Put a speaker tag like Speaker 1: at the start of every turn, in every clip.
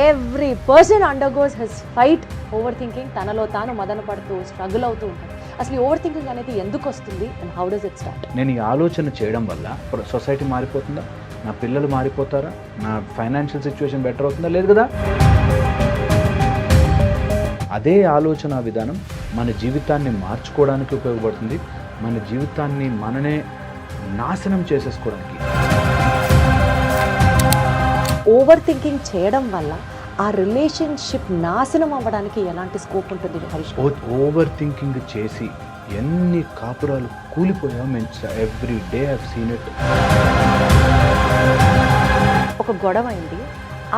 Speaker 1: Every person undergoes his fight over thinking. తనలో తాను మదన పడుతూ స్ట్రగుల్ అవుతూ ఉంటాడు. అసలు ఈ ఓవర్ థింకింగ్ అనేది ఎందుకు వస్తుంది and how does it start?
Speaker 2: నేను ఈ ఆలోచన చేయడం వల్ల సొసైటీ మారిపోతుందా, నా పిల్లలు మారిపోతారా, నా ఫైనాన్షియల్ సిచ్యువేషన్ బెటర్ అవుతుందా? లేదు కదా. అదే ఆలోచన విధానం మన జీవితాన్ని మార్చుకోవడానికి ఉపయోగపడుతుంది, మన జీవితాన్ని మననే నాశనం చేసేసుకోవడానికి.
Speaker 1: ఓవర్ థింకింగ్ చేయడం వల్ల ఆ రిలేషన్షిప్ నాశనం అవ్వడానికి ఎలాంటి స్కోప్ ఉంటుంది హరీష్?
Speaker 2: ఓవర్ థింకింగ్ చేసి ఎన్ని కాపురాలు కూలిపోయావు. మేము every day I have seen it.
Speaker 1: ఒక గొడవ అయింది,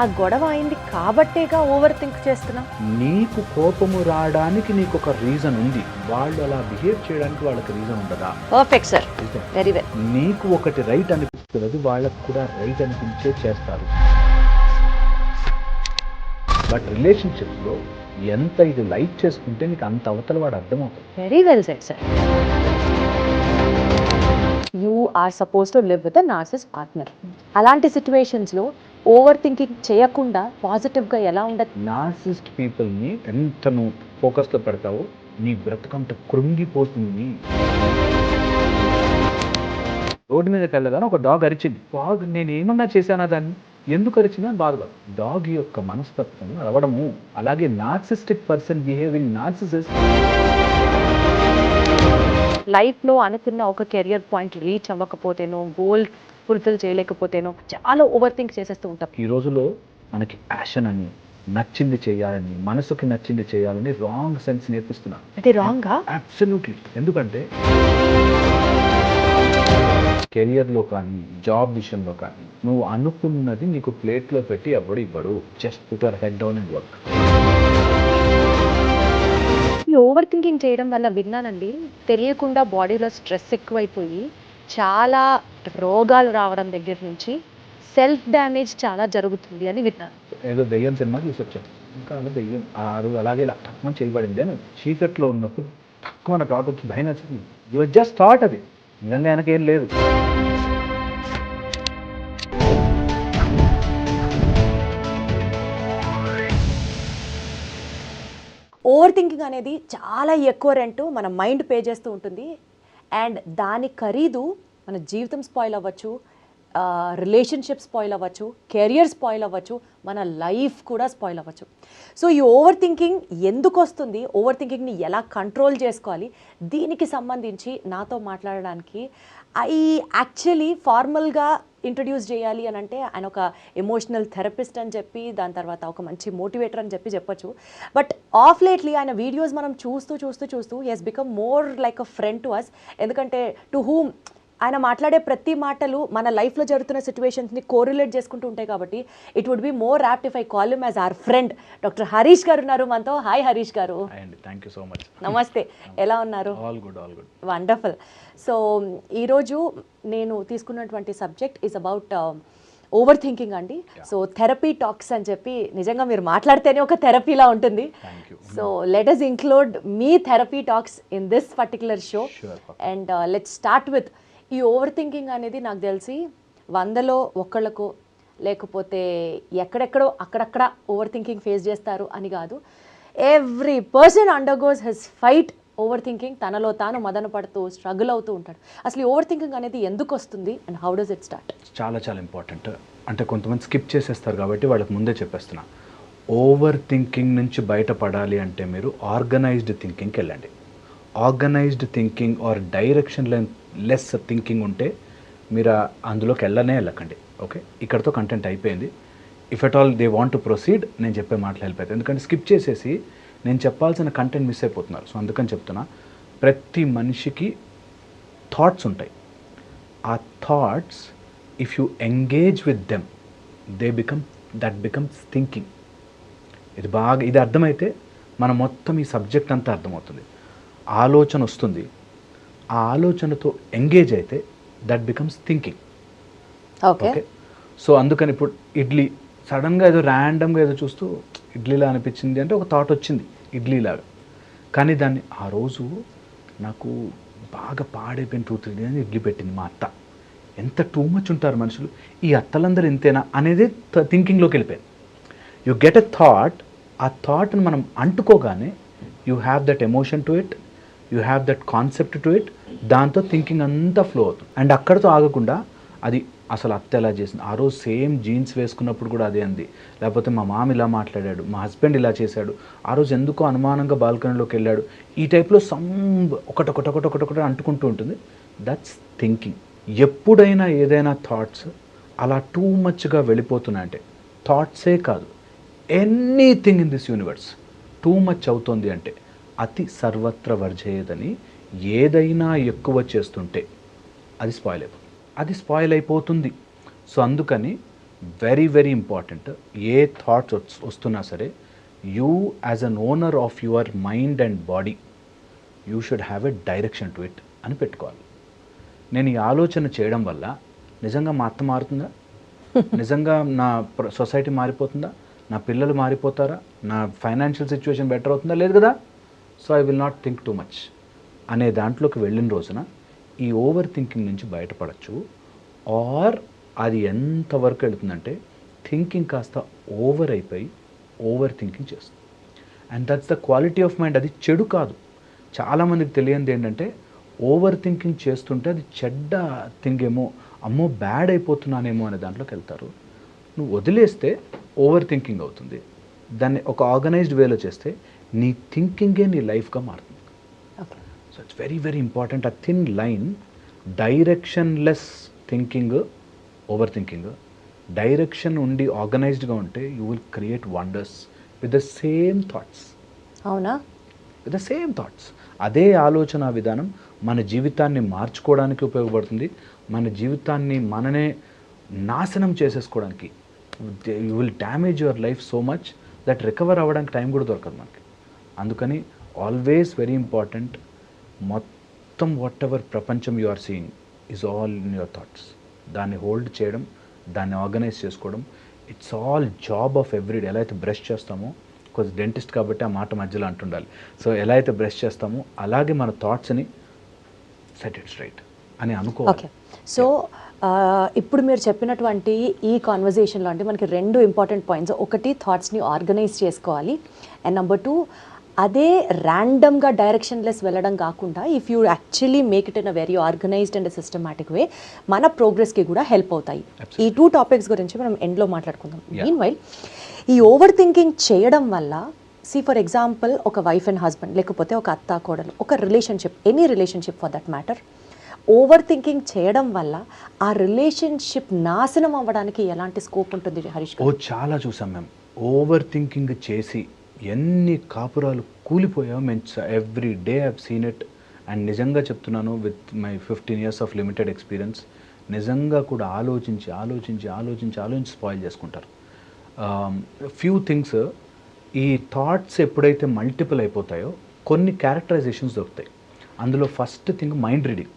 Speaker 1: ఆ గొడవ అయింది కాబట్టేగా ఓవర్ థింక్ చేస్తున్నా.
Speaker 2: నీకు కోపము రావడానికి నీకు ఒక రీజన్ ఉంది, వాళ్ళు అలా బిహేవ్ చేయడానికి వాళ్ళకి రీజన్ ఉండదా?
Speaker 1: Perfect sir, very well.
Speaker 2: నీకు ఒకటి రైట్ అనిపిస్తుంది, వాళ్ళకు కూడా రైట్ అనిపించే చేస్తారు. బట్ రిలేషన్షిప్లో ఎంత ఇది లైట్ చేసుకుంటే నీకు అంత అవతల వాడు అర్థమవుతుంది.
Speaker 1: Very well said sir. You are suppose to live with a narcissist partner. అలాంటి సిచ్యువేషన్స్లో ఓవర్ థింకింగ్ చేయకుండా పాజిటివ్గా ఎలా ఉండదు?
Speaker 2: నార్సిసిస్ట్ పీపుల్ని ఎంత నువ్వు ఫోకస్లో పెడతావో నీ బ్రతకంత కృంగిపోతుంది. రోడ్డు మీదకి వెళ్ళగానే ఒక డాగ్ అరిచింది. డాగ్ నేను ఏమన్నా చేశానా దాన్ని, ఎందుకు అరిచిందని బాధ. డాగ్ యొక్క మనస్తత్వం అరవడము. అలాగే నార్సిస్టిక్ పర్సన్ బిహేవింగ్ నార్సిసిస్ట్.
Speaker 1: లైఫ్లో అనుకున్న ఒక కెరియర్ పాయింట్ రీచ్ అవ్వకపోతేనో, గోల్ ఫుల్ఫిల్ చేయలేకపోతేనో చాలా ఓవర్ థింక్ చేసేస్తూ ఉంటాం.
Speaker 2: ఈ రోజులో మనకి ప్యాషన్ అని, నచ్చింది చేయాలని, మనసుకి నచ్చింది చేయాలని రాంగ్ సెన్స్ నేర్పిస్తున్నారు.
Speaker 1: అది రాంగా?
Speaker 2: అబ్సల్యూట్లీ. ఎందుకంటే కెరియర్లో కానీ జాబ్ విషయంలో కానీ నువ్వు అనుకున్నది నీకు ప్లేట్లో పెట్టి ఎవడు ఇవ్వడు. Just put your head down and work.
Speaker 1: ఈ ఓవర్ థింకింగ్ చేయడం వల్ల విన్నానండి, తెలియకుండా బాడీలో స్ట్రెస్ ఎక్కువైపోయి చాలా రోగాలు రావడం దగ్గర నుంచి సెల్ఫ్ డ్యామేజ్ చాలా జరుగుతుంది అని విన్నాను.
Speaker 2: ఏదో దెయ్యం సినిమా చూసి వచ్చాను, ఇంకా అలా దెయ్యం ఆ రోజు అలాగే ఇలా తక్కువ చేయబడింది అని చీకట్లో ఉన్నప్పుడు తక్కువ నాకు రావచ్చు భయం వచ్చింది. యువర్ జస్ట్ థాట్, అది నిజంగా వెనకేం లేదు.
Speaker 1: ఓవర్ థింకింగ్ అనేది చాలా ఎక్కువ రెంట్ మన మైండ్ పే చేస్తూ ఉంటుంది. అండ్ దాని ఖరీదు మన జీవితం స్పాయిల్ అవ్వచ్చు, రిలేషన్షిప్ స్పాయిల్ అవ్వచ్చు, కెరియర్ స్పాయిల్ అవ్వచ్చు, మన లైఫ్ కూడా స్పాయిల్ అవ్వచ్చు. సో ఈ ఓవర్ థింకింగ్ ఎందుకు వస్తుంది, ఓవర్ థింకింగ్ని ఎలా కంట్రోల్ చేసుకోవాలి, దీనికి సంబంధించి నాతో మాట్లాడడానికి యాక్చువల్లీ ఫార్మల్గా ఇంట్రడ్యూస్ చేయాలి అని అంటే ఆయన ఒక ఎమోషనల్ థెరపిస్ట్ అని చెప్పి, దాని తర్వాత ఒక మంచి మోటివేటర్ అని చెప్పొచ్చు. బట్ ఆఫ్ లేట్లీ ఆయన వీడియోస్ మనం చూస్తూ he he's become more like a friend to us. ఎందుకంటే టు హూమ్ ఆయన మాట్లాడే ప్రతి మాటలు మన లైఫ్లో జరుగుతున్న సిచ్యువేషన్స్ని కోరిలేట్ చేసుకుంటూ ఉంటాయి. కాబట్టి it would be more apt if I call him as our friend. Doctor Harish గారు ఉన్నారు మనతో. హాయ్ హరీష్ గారు.
Speaker 2: Thank you so much.
Speaker 1: నమస్తే, ఎలా ఉన్నారు?
Speaker 2: All good.
Speaker 1: వండర్ఫుల్. సో ఈరోజు నేను తీసుకున్నటువంటి subject is about over thinking అండి. సో థెరపీ టాక్స్ అని చెప్పి, నిజంగా మీరు మాట్లాడితేనే ఒక థెరపీలా ఉంటుంది. So let us include me therapy talks in this particular show. And let's start with ఈ ఓవర్ థింకింగ్ అనేది నాకు తెలిసి 100లో 1 లేకపోతే ఎక్కడెక్కడో అక్కడక్కడ ఓవర్ థింకింగ్ ఫేస్ చేస్తారు అని కాదు. Every person undergoes his fight over thinking. తనలో తాను మదన పడుతూ స్ట్రగుల్ అవుతూ ఉంటాడు. అసలు ఈ ఓవర్ థింకింగ్ అనేది ఎందుకు వస్తుంది and how does it start?
Speaker 2: చాలా ఇంపార్టెంట్. అంటే కొంతమంది స్కిప్ చేసేస్తారు కాబట్టి వాళ్ళకి ముందే చెప్పేస్తున్నా. ఓవర్ థింకింగ్ నుంచి బయటపడాలి అంటే మీరు ఆర్గనైజ్డ్ థింకింగ్కి వెళ్ళండి. Organised thinking or directionless thinking ఉంటే మీరు అందులోకి వెళ్ళకండి. ఓకే, ఇక్కడతో కంటెంట్ అయిపోయింది. If at all they want to proceed, నేను చెప్పే మాటలు హెల్ప్ అవుతాయి. ఎందుకంటే స్కిప్ చేసేసి నేను చెప్పాల్సిన కంటెంట్ మిస్ అయిపోతున్నారు. సో అందుకని చెప్తున్నా, ప్రతి మనిషికి థాట్స్ ఉంటాయి. ఆ thoughts if you engage with them that becomes thinking. ఇది అర్థమైతే మన మొత్తం ఈ సబ్జెక్ట్ అంతా అర్థమవుతుంది. ఆలోచన వస్తుంది, ఆ ఆలోచనతో ఎంగేజ్ అయితే that becomes thinking.
Speaker 1: Okay.
Speaker 2: So అందుకని ఇప్పుడు ఇడ్లీ సడన్గా ఏదో ర్యాండమ్గా ఏదో చూస్తూ ఇడ్లీలా అనిపించింది అంటే ఒక థాట్ వచ్చింది ఇడ్లీలాగా. కానీ దాన్ని ఆ రోజు నాకు బాగా పాడైపోయిన 2-3 డేస్ ఇడ్లీ పెట్టింది మా అత్త. ఎంత టూ మచ్ ఉంటారు మనుషులు, ఈ అత్తలందరూ ఇంతేనా అనేది థింకింగ్లోకి వెళ్ళిపోయింది. యు గెట్ ఎ థాట్, ఆ థాట్ని మనం అంటుకోగానే you have that emotion to it, you have that concept to it, దాంతో థింకింగ్ అంతా ఫ్లో అవుతుంది. అండ్ అక్కడితో ఆగకుండా అది అసలు అత్త ఎలా చేసింది, ఆ రోజు సేమ్ జీన్స్ వేసుకున్నప్పుడు కూడా అదే అంది, లేకపోతే మా మామ ఇలా మాట్లాడాడు, మా హస్బెండ్ ఇలా చేశాడు, ఆ రోజు ఎందుకో అనుమానంగా బాల్కనీలోకి వెళ్ళాడు, ఈ టైప్లో ఒకటొకటి అంటుకుంటూ ఉంటుంది. That's thinking. ఎప్పుడైనా ఏదైనా థాట్స్ అలా టూ మచ్గా వెళ్ళిపోతున్నాయంటే, థాట్సే కాదు, anything in this universe too much అవుతుంది అంటే అతి సర్వత్ర వర్జేయదని, ఏదైనా ఎక్కువ చేస్తుంటే అది స్పాయిల్ అయిపోతుంది. సో అందుకని వెరీ వెరీ ఇంపార్టెంట్, ఏ థాట్స్ వస్తున్నా సరే you as an owner of your mind and body you should have a direction to it అని పెట్టుకోవాలి. నేను ఈ ఆలోచన చేయడం వల్ల నిజంగా మా అత్త మారుతుందా, నిజంగా నా సొసైటీ మారిపోతుందా, నా పిల్లలు మారిపోతారా, నా ఫైనాన్షియల్ సిచ్యువేషన్ బెటర్ అవుతుందా, లేదు కదా, so I will not think too much అనే దాంట్లోకి వెళ్ళిన రోజున ఈ ఓవర్ థింకింగ్ నుంచి బయటపడచ్చు. ఆర్ అది ఎంతవరకు వెళుతుందంటే థింకింగ్ కాస్త ఓవర్ అయిపోయి ఓవర్ థింకింగ్ చేస్తుంది. And that's the quality of mind. అది చెడు కాదు. చాలామందికి తెలియంది ఏంటంటే ఓవర్ థింకింగ్ చేస్తుంటే అది చెడ్డ థింగ్ ఏమో, అమ్మో బ్యాడ్ అయిపోతున్నానేమో అనే దాంట్లోకి వెళ్తారు. నువ్వు వదిలేస్తే ఓవర్ థింకింగ్ అవుతుంది. దాన్ని ఒక ఆర్గనైజ్డ్ వేలో చేస్తే నీ థింకింగే నీ లైఫ్గా మారుతుంది. So it's very very important. ఆ thin line, directionless thinking, over thinking. Direction ఉండి ఆర్గనైజ్డ్గా ఉంటే you will create wonders with the same thoughts.
Speaker 1: అవునా?
Speaker 2: With the same thoughts. అదే ఆలోచన విధానం మన జీవితాన్ని మార్చుకోవడానికి ఉపయోగపడుతుంది. మన జీవితాన్ని మననే నాశనం చేసేసుకోవడానికి, you will damage your life so much that recover అవ్వడానికి టైం కూడా దొరకదు మనకి. అందుకని ఆల్వేస్ వెరీ ఇంపార్టెంట్, మొత్తం వాట్ ఎవర్ ప్రపంచం you are seeing is all in your thoughts. దాన్ని హోల్డ్ చేయడం, దాన్ని ఆర్గనైజ్ చేసుకోవడం, it's all job of everyday. ఎలా అయితే బ్రష్ చేస్తామో, కొంచెం డెంటిస్ట్ కాబట్టి ఆ మాట మధ్యలో అంటుండాలి, సో ఎలా అయితే బ్రష్ చేస్తామో అలాగే మన థాట్స్ని సెట్ ఇట్ స్ట్రైట్ అని అనుకోవాలి.
Speaker 1: ఓకే. సో ఇప్పుడు మీరు చెప్పినటువంటి ఈ కాన్వర్జేషన్లో అంటే మనకి రెండు ఇంపార్టెంట్ పాయింట్స్. ఒకటి, థాట్స్ని ఆర్గనైజ్ చేసుకోవాలి, అండ్ నెంబర్ టూ, అదే ర్యాండమ్గా డైరెక్షన్లెస్ వెళ్ళడం కాకుండా if you actually make it in a very organised and systematic way మన ప్రోగ్రెస్కి కూడా హెల్ప్ అవుతాయి. ఈ టూ టాపిక్స్ గురించి మనం ఎండ్లో మాట్లాడుకుందాం. మీన్వైల్, ఈ ఓవర్ థింకింగ్ చేయడం వల్ల, ఫర్ ఎగ్జాంపుల్ ఒక వైఫ్ అండ్ హస్బెండ్, లేకపోతే ఒక అత్త కోడలు, ఒక relationship, any relationship for that matter, over thinking చేయడం వల్ల ఆ రిలేషన్షిప్ నాశనం అవ్వడానికి ఎలాంటి స్కోప్ ఉంటుంది హరీష్ గారు?
Speaker 2: చాలా చూసాం మేము. ఓవర్ థింకింగ్ చేసి ఎన్ని కాపురాలు కూలిపోయావు మేము. Every day I've seen it. And నిజంగా చెప్తున్నాను, with my 15 years of limited experience, నిజంగా కూడా ఆలోచించి స్పాయిల్ చేసుకుంటారు. ఫ్యూ థింగ్స్, ఈ థాట్స్ ఎప్పుడైతే మల్టిపుల్ అయిపోతాయో కొన్ని క్యారెక్టరైజేషన్స్ దొరుకుతాయి. అందులో ఫస్ట్ థింగ్ మైండ్ రీడింగ్.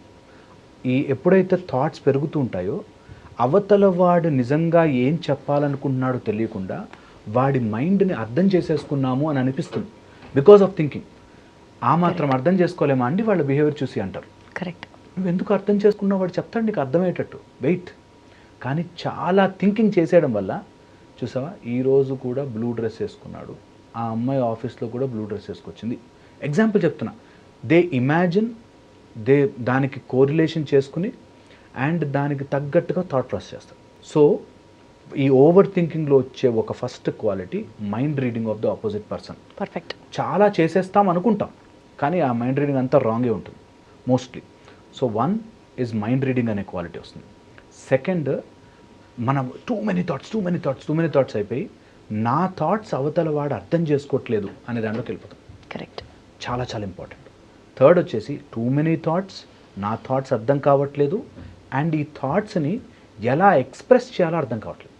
Speaker 2: ఎప్పుడైతే థాట్స్ పెరుగుతూ ఉంటాయో అవతల వాడు నిజంగా ఏం చెప్పాలనుకుంటున్నాడో తెలియకుండా వాడి మైండ్ని అర్థం చేసేసుకున్నాము అని అనిపిస్తుంది, బికాస్ ఆఫ్ థింకింగ్. ఆ మాత్రం అర్థం చేసుకోలేమా అండి వాళ్ళ బిహేవియర్ చూసి అంటారు.
Speaker 1: కరెక్ట్.
Speaker 2: నువ్వు ఎందుకు అర్థం చేసుకున్నావు, వాడు చెప్తాడు నీకు అర్థమయ్యేటట్టు, వెయిట్. కానీ చాలా థింకింగ్ చేసేయడం వల్ల చూసావా, ఈరోజు కూడా బ్లూ డ్రెస్ వేసుకున్నాడు, ఆ అమ్మాయి ఆఫీస్లో కూడా బ్లూ డ్రెస్ వేసుకొచ్చింది. ఎగ్జాంపుల్ చెప్తున్నా. దే ఇమాజిన్, దానికి కోరిలేషన్ చేసుకుని అండ్ దానికి తగ్గట్టుగా థాట్ ప్రాసెస్ చేస్తారు. సో ఈ ఓవర్ థింకింగ్లో వచ్చే ఒక first quality mind reading of the opposite person.
Speaker 1: Perfect. చాలా
Speaker 2: చేసేస్తాం అనుకుంటాం, కానీ ఆ మైండ్ రీడింగ్ అంతా రాంగే ఉంటుంది mostly. So one is mind reading అనే క్వాలిటీ వస్తుంది. సెకండ్, మనం టూ మెనీ థాట్స్ అయిపోయి నా థాట్స్ అవతల వాడు అర్థం చేసుకోవట్లేదు అనే దాంట్లోకి వెళ్ళిపోతాం.
Speaker 1: కరెక్ట్.
Speaker 2: చాలా ఇంపార్టెంట్. థర్డ్ వచ్చేసి టూ మెనీ థాట్స్, నా థాట్స్ అర్థం కావట్లేదు, అండ్ ఈ థాట్స్ని ఎలా ఎక్స్ప్రెస్ చేయాలో అర్థం కావట్లేదు.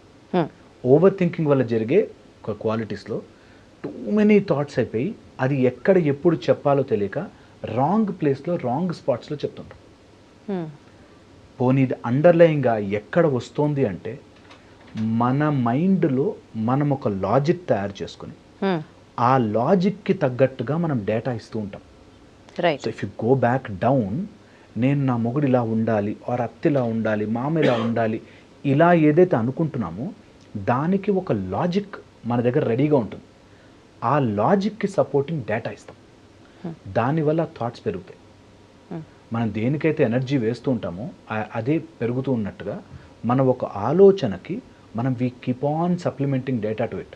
Speaker 2: ఓవర్ థింకింగ్ వల్ల జరిగే క్వాలిటీస్లో టూ మెనీ థాట్స్ అయిపోయి అది ఎక్కడ ఎప్పుడు చెప్పాలో తెలియక రాంగ్ ప్లేస్లో రాంగ్ స్పాట్స్లో చెప్తుంటాం. పోనీ ఇది అండర్లయింగ్గా ఎక్కడ వస్తుంది అంటే మన మైండ్లో మనం ఒక లాజిక్ తయారు చేసుకుని ఆ లాజిక్కి తగ్గట్టుగా మనం డేటా ఇస్తూ ఉంటాం. So if you go back down, నేను నా మొగుడు ఇలా ఉండాలి, ఆర్ అత్త ఇలా ఉండాలి, మామ ఇలా ఉండాలి, ఇలా ఏదైతే అనుకుంటున్నామో దానికి ఒక లాజిక్ మన దగ్గర రెడీగా ఉంటుంది. ఆ లాజిక్కి సపోర్టింగ్ డేటా ఇస్తాం. దానివల్ల థాట్స్ పెరుగుతాయి. మనం దేనికైతే ఎనర్జీ వేస్తూ ఉంటామో అదే పెరుగుతూ ఉన్నట్టుగా మన ఒక ఆలోచనకి మనం we keep on supplementing data to it.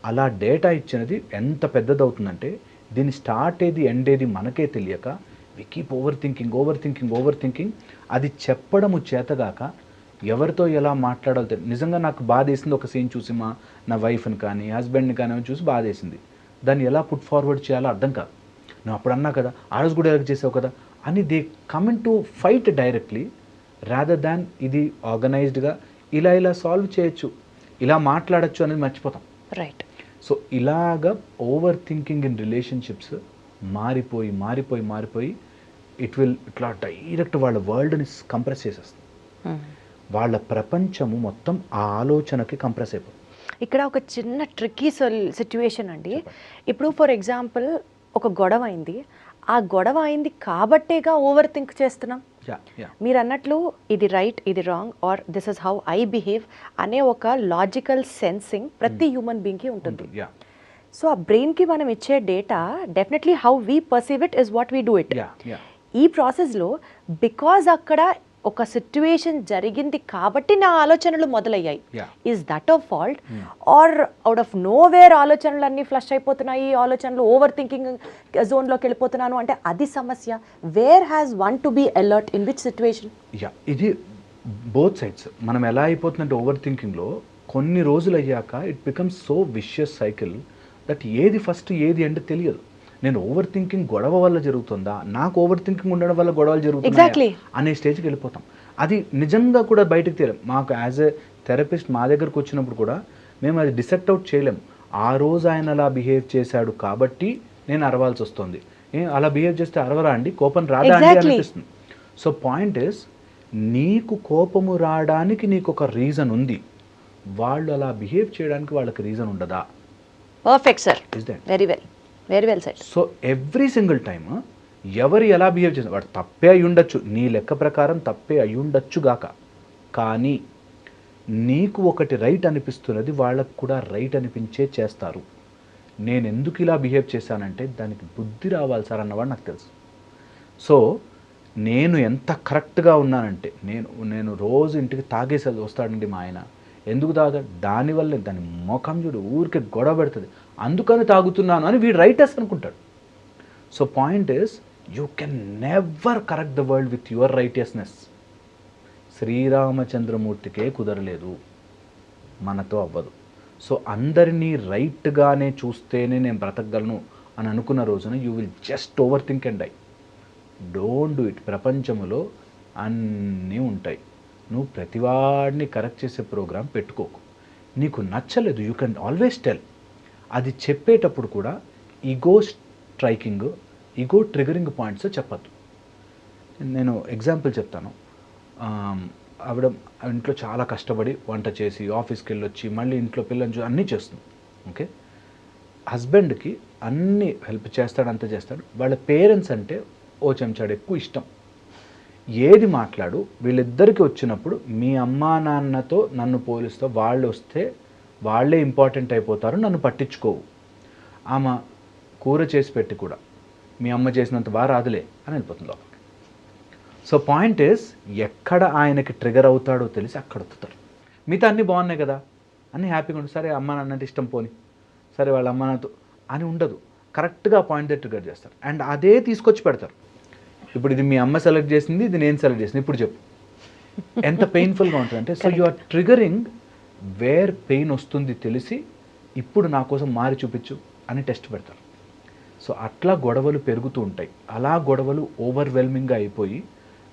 Speaker 2: అలా డేటా ఇచ్చినది ఎంత పెద్దదవుతుందంటే దీని స్టార్ట్ ఏది ఎండ్ ఏది మనకే తెలియక వి కీప్ ఓవర్ థింకింగ్. అది చెప్పడము చేతగాక ఎవరితో ఎలా మాట్లాడాలో తెలియదు. నిజంగా నాకు బాధేసింది ఒక సీన్ చూసి నా వైఫ్ని కానీ హస్బెండ్ని కానీ చూసి బాధేసింది. దాన్ని ఎలా పుట్ ఫార్వర్డ్ చేయాలో అర్థం కాదు. నువ్వు అప్పుడు అన్నా కదా, ఆ రోజు కూడా ఎలా చేసావు కదా అని they coming to fight directly rather than ఇది ఆర్గనైజ్డ్గా ఇలా సాల్వ్ చేయొచ్చు, ఇలా మాట్లాడచ్చు అనేది మర్చిపోతాం.
Speaker 1: రైట్.
Speaker 2: సో ఇలాగా ఓవర్ థింకింగ్ ఇన్ రిలేషన్షిప్స్ మారిపోయి ఇట్లా డైరెక్ట్ వాళ్ళ వరల్డ్ని కంప్రెస్ చేసేస్తుంది. వాళ్ళ ప్రపంచము మొత్తం ఆ ఆలోచనకి కంప్రెస్ అయిపోతుంది.
Speaker 1: ఇక్కడ ఒక చిన్న ట్రిక్కీ సిచ్యువేషన్ అండి. ఇప్పుడు ఫర్ ఎగ్జాంపుల్ ఒక గొడవ అయింది, ఆ గొడవ అయింది కాబట్టేగా ఓవర్ థింక్ చేస్తున్నాం. మీరు అన్నట్లు ఇది రైట్, ఇది wrong, or this is how I behave అనే ఒక లాజికల్ సెన్సింగ్ ప్రతి హ్యూమన్ బీయింగ్కి ఉంటుంది. సో ఆ బ్రెయిన్కి మనం ఇచ్చే data definitely how we perceive it is what we do it. ఈ ప్రాసెస్లో బికాజ్ అక్కడ ఒక సిచ్యువేషన్ జరిగింది కాబట్టి నా ఆలోచనలు మొదలయ్యాయి. Is that of fault or out of nowhere ఆలోచనలు అన్నీ ఫ్లష్ అయిపోతున్నాయి, ఆలోచనలు ఓవర్ థింకింగ్ జోన్లోకి వెళ్ళిపోతున్నాను అంటే అది సమస్య. Where has one to be alert in which situation?
Speaker 2: ఇది బోత్ సైడ్స్. మనం ఎలా అయిపోతుందంటే ఓవర్ థింకింగ్లో కొన్ని రోజులు అయ్యాక it becomes so vicious cycle that ఏది ఫస్ట్ ఏది అంటే తెలియదు. నేను ఓవర్ థింకింగ్ గొడవ వల్ల జరుగుతుందా, నాకు ఓవర్ థింకింగ్ ఉండడం వల్ల గొడవలు జరుగుతున్నాయి అనే స్టేజ్కి వెళ్ళిపోతాం. అది నిజంగా కూడా బయటకు తెలియదు. మాకు యాజ్ ఎ థెరపిస్ట్ మా దగ్గరకు వచ్చినప్పుడు కూడా మేము అది డిసెక్ట్ అవుట్ చేయలేము. ఆ రోజు ఆయన అలా బిహేవ్ చేశాడు కాబట్టి నేను అరవాల్సి వస్తుంది. అలా బిహేవ్ చేస్తే అరవరా అండి, కోపం రాదా అండి అనిపిస్తుంది. సో పాయింట్ ఇస్, నీకు కోపము రావడానికి నీకు ఒక రీజన్ ఉంది, వాళ్ళు అలా బిహేవ్ చేయడానికి వాళ్ళకి రీజన్ ఉండదా?
Speaker 1: Perfect sir, very well said.
Speaker 2: So every single time ఎవరు ఎలా బిహేవ్ చేస్తారు, వాడు తప్పే అయి ఉండొచ్చు, నీ లెక్క ప్రకారం తప్పే అయి ఉండొచ్చు గాక, కానీ నీకు ఒకటి రైట్ అనిపిస్తున్నది వాళ్ళకు కూడా రైట్ అనిపించే చేస్తారు. నేను ఎందుకు ఇలా బిహేవ్ చేశానంటే దానికి బుద్ధి రావాలి సార్ అన్నవాడు నాకు తెలుసు. సో నేను ఎంత కరెక్ట్గా ఉన్నానంటే నేను రోజు ఇంటికి తాగేసి వస్తాడండి మా ఆయన. ఎందుకు తాగా, దానివల్లే దాని ముఖం చూడు ఊరికే గొడవ పెడుతుంది, అందుకని తాగుతున్నాను అని వీడు రైటర్స్ అనుకుంటాడు. So point is, you can never correct the world with your righteousness. శ్రీరామచంద్రమూర్తికే కుదరలేదు, మనతో అవ్వదు. సో అందరినీ రైట్గానే చూస్తేనే నేను బ్రతకగలను అని అనుకున్న రోజున you will just over think and die. Don't do it. ప్రపంచంలో అన్నీ ఉంటాయి, నువ్వు ప్రతివాడిని కరెక్ట్ చేసే ప్రోగ్రాం పెట్టుకోకు. నీకు నచ్చలేదు యూ కెన్ ఆల్వేస్ టెల్. అది చెప్పేటప్పుడు కూడా ఈగో ట్రిగరింగ్ పాయింట్స్ చెప్పద్దు. నేను ఎగ్జాంపుల్ చెప్తాను. ఆవిడ ఇంట్లో చాలా కష్టపడి వంట చేసి ఆఫీస్కి వెళ్ళొచ్చి మళ్ళీ ఇంట్లో పిల్లలు అన్నీ చేస్తుంది. ఓకే, హస్బెండ్కి అన్నీ హెల్ప్ చేస్తాడు, అంతా చేస్తాడు. వాళ్ళ పేరెంట్స్ అంటే ఓ చెంచాడు ఎక్కువ ఇష్టం. ఏది మాట్లాడు వీళ్ళిద్దరికి వచ్చినప్పుడు మీ అమ్మా నాన్నతో నన్ను పోలిస్తావు, వాళ్ళు వస్తే వాళ్ళే ఇంపార్టెంట్ అయిపోతారు, నన్ను పట్టించుకోవు. ఆమె కూర చేసి పెట్టి కూడా మీ అమ్మ చేసినంత బాగా రాదులే అని వెళ్ళిపోతుంది లోపలికి. సో పాయింట్ ఇస్, ఎక్కడ ఆయనకి ట్రిగర్ అవుతాడో తెలిసి అక్కడ వస్తారు. మిగతా అన్నీ బాగున్నాయి కదా అన్నీ హ్యాపీగా ఉంటుంది, సరే అమ్మ నాన్నంటే ఇష్టం పోని, సరే వాళ్ళ అమ్మ నాన్నతో అని ఉండదు. కరెక్ట్గా పాయింట్ ట్రిగర్ చేస్తారు అండ్ అదే తీసుకొచ్చి పెడతారు. ఇప్పుడు ఇది మీ అమ్మ సెలెక్ట్ చేసింది, ఇది నేను సెలెక్ట్ చేసింది, ఇప్పుడు చెప్పు ఎంత పెయిన్ఫుల్గా ఉంటుందంటే. So you are triggering where pain వస్తుంది తెలిసి ఇప్పుడు నా కోసం మారి చూపించు అని టెస్ట్ పెడతారు. సో అట్లా గొడవలు పెరుగుతూ ఉంటాయి. అలా గొడవలు ఓవర్వెల్మింగ్గా అయిపోయి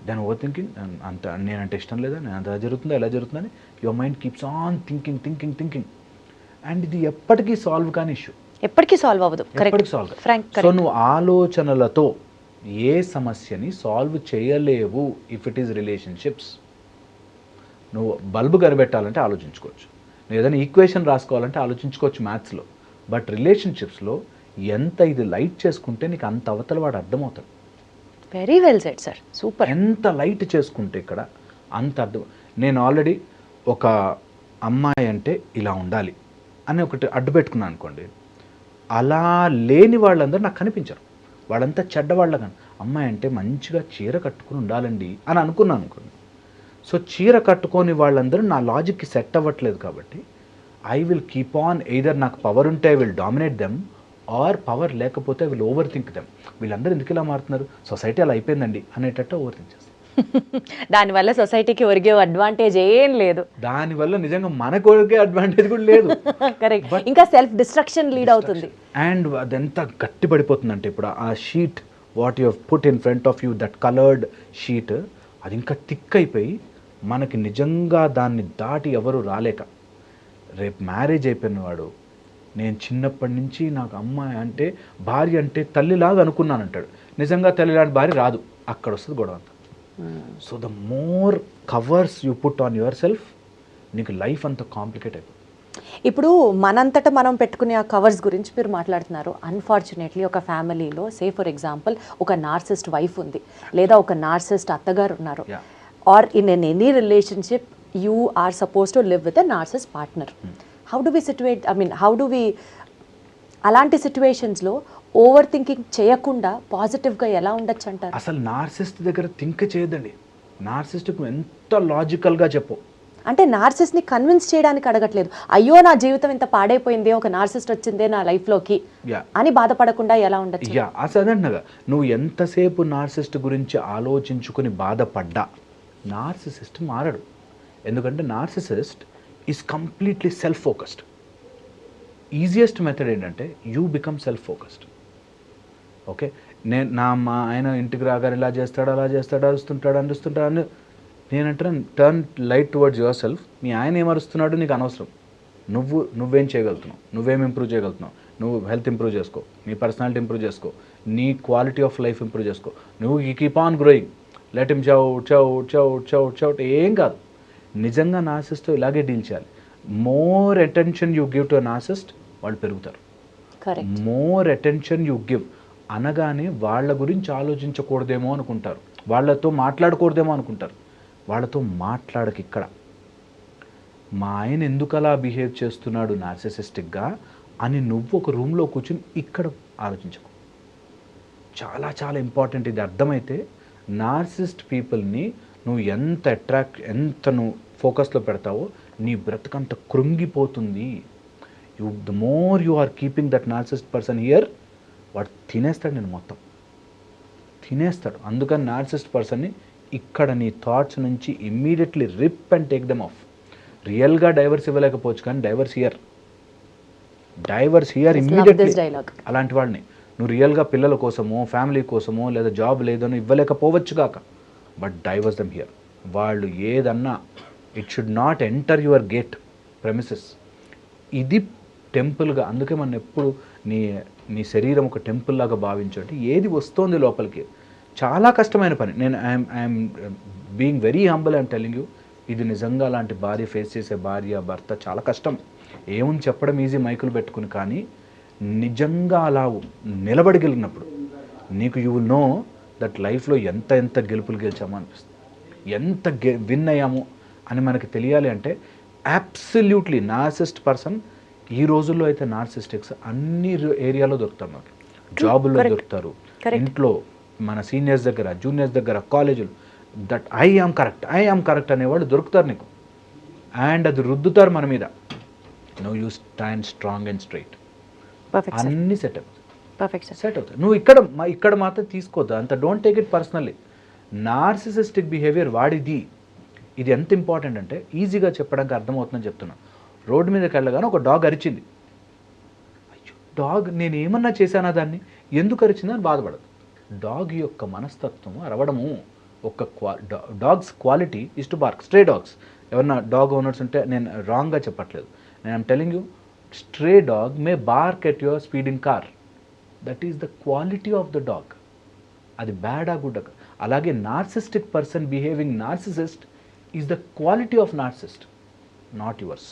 Speaker 2: దాని ఓవర్ థింకింగ్, అంత నేనంటే ఇష్టం లేదా, నేను అంత జరుగుతుందా ఎలా జరుగుతుందని your mind keeps on thinking and ఇది ఎప్పటికీ సాల్వ్ కాని ఇష్యూ,
Speaker 1: ఎప్పటికీ సాల్వ్ అవ్వదు.
Speaker 2: ఎప్పటికీ సాల్వ్. సో నువ్వు ఆలోచనలతో ఏ సమస్యని సాల్వ్ చేయలేవు. ఇఫ్ ఇట్ ఈస్ రిలేషన్షిప్స్, నువ్వు బల్బు కనిపెట్టాలంటే ఆలోచించుకోవచ్చు, నువ్వు ఏదైనా ఈక్వేషన్ రాసుకోవాలంటే ఆలోచించుకోవచ్చు మ్యాథ్స్లో. బట్ రిలేషన్షిప్స్లో ఎంత ఇది లైట్ చేసుకుంటే నీకు అంత అవతల వాడు అర్థమవుతాడు.
Speaker 1: Very well said sir, super.
Speaker 2: ఎంత లైట్ చేసుకుంటే ఇక్కడ అంత అర్థం. నేను ఆల్రెడీ ఒక అమ్మాయి అంటే ఇలా ఉండాలి, అని ఒకటి అడ్డు పెట్టుకున్నాను అనుకోండి, అలా లేని వాళ్ళందరూ నాకు కనిపించరు. వాళ్ళంతా చెడ్డవాళ్ళగా, అమ్మాయి అంటే మంచిగా చీర కట్టుకుని ఉండాలండి అని అనుకున్నాను అనుకోండి. సో చీర కట్టుకొని వాళ్ళందరూ నా లాజిక్కి సెట్ అవ్వట్లేదు కాబట్టి I will keep on, either నాకు పవర్ ఉంటే I will dominate them, or power లేకపోతే I will over think them. వీళ్ళందరూ ఎందుకు ఇలా మారుతున్నారు, సొసైటీ అలా అయిపోయిందండి అనేటట్టు ఓవర్ థింక్ చేస్తాను.
Speaker 1: దానివల్ల సొసైటీకి ఒరిగే అడ్వాంటేజ్ ఏం లేదు.
Speaker 2: దానివల్ల నిజంగా మనకు ఒరిగే అడ్వాంటేజ్ కూడా లేదు.
Speaker 1: కరెక్ట్, ఇంకా సెల్ఫ్ డిస్ట్రక్షన్ లీడ్ అవుతుంది.
Speaker 2: అండ్ అదెంత గట్టి పడిపోతుందంటే ఇప్పుడు ఆ sheet what you put in front of you, that coloured sheet, అది ఇంకా థిక్ అయిపోయి మనకి నిజంగా దాన్ని దాటి ఎవరు రాలేక, రేపు మ్యారేజ్ అయిపోయిన వాడు నేను చిన్నప్పటి నుంచి నాకు అమ్మాయి అంటే భార్య అంటే తల్లిలాగా అనుకున్నాను అంటాడు. నిజంగా తల్లిలాంటి భార్య రాదు, అక్కడ వస్తుంది గొడవ అంతా. So the more covers you put on your self, నీకు లైఫ్ అంత కాంప్లికేట్ అయిపోతుంది.
Speaker 1: ఇప్పుడు మనంతటా మనం పెట్టుకునే ఆ కవర్స్ గురించి మీరు మాట్లాడుతున్నారు. అన్ఫార్చునేట్లీ ఒక ఫ్యామిలీలో సే ఫర్ ఎగ్జాంపుల్ ఒక నార్సిస్ట్ వైఫ్ ఉంది, లేదా ఒక నార్సిస్ట్ అత్తగారు ఉన్నారు, or in any relationship you are suppose to live with a narcissist partner. How do we situate, I mean how do we అలాంటి సిచ్యువేషన్స్లో ఓవర్ థింకింగ్ చేయకుండా పాజిటివ్గా ఎలా ఉండొచ్చు అంటారు?
Speaker 2: అసలు నార్సిస్ట్ దగ్గర థింక్ చేయదండి. నార్సిస్ట్కు ఎంత లాజికల్గా చెప్పు.
Speaker 1: అంటే నార్సిస్ట్ని కన్విన్స్ చేయడానికి అడగట్లేదు, అయ్యో నా జీవితం ఇంత పాడైపోయింది, ఒక నార్సిస్ట్ వచ్చిందే నా లైఫ్లోకి అని బాధపడకుండా ఎలా ఉండొచ్చు?
Speaker 2: అసలు అంటున్నాగా, నువ్వు ఎంతసేపు నార్సిస్ట్ గురించి ఆలోచించుకుని బాధపడ్డా నార్సిసిస్ట్ మారడు. ఎందుకంటే narcissist is completely self focused. Easiest method ఏంటంటే you become self focused. Okay, మా ఆయన ఇంటికి రాగానే ఇలా చేస్తాడు, అలా చేస్తాడు, అరుస్తుంటాడు, అరుస్తుంటాడు అని నేనంటాను, turn light towards yourself. మీ ఆయన ఏం అరుస్తున్నాడు నీకు అనవసరం. నువ్వేం చేయగలుగుతున్నావు, నువ్వేం ఇంప్రూవ్ చేయగలుగుతున్నావు, నువ్వు హెల్త్ ఇంప్రూవ్ చేసుకో, నీ పర్సనాలిటీ ఇంప్రూవ్ చేసుకో, నీ క్వాలిటీ ఆఫ్ లైఫ్ ఇంప్రూవ్ చేసుకో. నువ్వు keep on growing, let him shout ఏం కాదు. నిజంగా నార్సిస్ట్తో ఇలాగే డీల్ చేయాలి. More attention you give to narcissist, వాళ్ళు పెరుగుతారు. మోర్ అటెన్షన్ యూ గివ్ అనగానే వాళ్ళ గురించి ఆలోచించకూడదేమో అనుకుంటారు, వాళ్ళతో మాట్లాడకూడదేమో అనుకుంటారు. వాళ్ళతో మాట్లాడక ఇక్కడ మా ఆయన ఎందుకు అలా బిహేవ్ చేస్తున్నాడు నార్సిసిస్టిక్గా అని నువ్వు ఒక రూమ్లో కూర్చుని ఇక్కడ ఆలోచించకు. చాలా చాలా ఇంపార్టెంట్ ఇది. అర్థమైతే నార్సిస్ట్ పీపుల్ని నువ్వు ఎంత నువ్వు ఫోకస్లో పెడతావో నీ బ్రతకంత కృంగిపోతుంది. The more you are keeping that narcissist person here, వాడు తినేస్తాడు, నేను మొత్తం తినేస్తాడు. అందుకని నార్సిస్ట్ పర్సన్ని ఇక్కడ నీ థాట్స్ నుంచి immediately rip and take them off. రియల్గా డైవర్స్ ఇవ్వలేకపోవచ్చు కానీ డైవర్స్ హియర్ ఇమ్మీడియట్లీ. అలాంటి వాడిని నువ్వు రియల్గా పిల్లల కోసమో ఫ్యామిలీ కోసమో లేదా జాబ్ లేదనో ఇవ్వలేకపోవచ్చు కాక, బట్ డైవర్స్ దెమ్ హియర్. వాళ్ళు ఏదన్నా it should not enter your gate premises. ఇది టెంపుల్గా, అందుకే మనం ఎప్పుడు నీ శరీరం ఒక టెంపుల్ లాగా భావించండి. ఏది వస్తోంది లోపలికి చాలా కష్టమైన పని. నేను I'm being very humble, I'm telling you, ఇది నిజంగా అలాంటి భార్య ఫేస్ చేసే భర్త చాలా కష్టం. ఏముంది చెప్పడం ఈజీ మైకులు పెట్టుకుని, కానీ నిజంగా అలా నిలబడగలిగినప్పుడు నీకు యూ విల్ నో దట్ లైఫ్లో ఎంత గెలుపులు గెలిచామో అనిపిస్తుంది, ఎంత విన్ అయ్యాము అని మనకి తెలియాలి. అంటే అబ్సల్యూట్లీ నార్సిస్ట్ పర్సన్ ఈ రోజుల్లో అయితే నార్సిస్టిక్స్ అన్ని ఏరియాలో దొరుకుతారు. మనకి జాబుల్లో దొరుకుతారు, ఇంట్లో మన సీనియర్స్ దగ్గర, జూనియర్స్ దగ్గర, కాలేజీలు. దట్ ఐ ఆమ్ కరెక్ట్ అనేవాళ్ళు దొరుకుతారు నీకు, అండ్ అది రుద్దుతారు మన మీద. No you stand strong and straight, అన్నీ సెట్ అవుతాయి. నువ్వు ఇక్కడ మాత్రం తీసుకోవద్దు అంత, don't take it personally. Narcissistic behaviour వాడిది. ఇది ఎంత ఇంపార్టెంట్ అంటే ఈజీగా చెప్పడానికి అర్థమవుతుందని చెప్తున్నా. రోడ్డు మీదకి వెళ్ళగానే ఒక డాగ్ అరిచింది, అయ్యో డాగ్ నేను ఏమన్నా చేశానా దాన్ని, ఎందుకు అరిచిందని బాధపడదు. డాగ్ యొక్క మనస్తత్వము అరవడము. ఒక dogs quality is to BARC. Stray dogs, ఎవరన్నా డాగ్ ఓనర్స్ ఉంటే నేను రాంగ్గా చెప్పట్లేదు, నేను I'm telling you, stray dog May BARC at your speeding car, that is the quality of the dog. అది బ్యాడా గుడ్. అలాగే narcissistic person behaving narcissist is the quality of narcissist, not yours.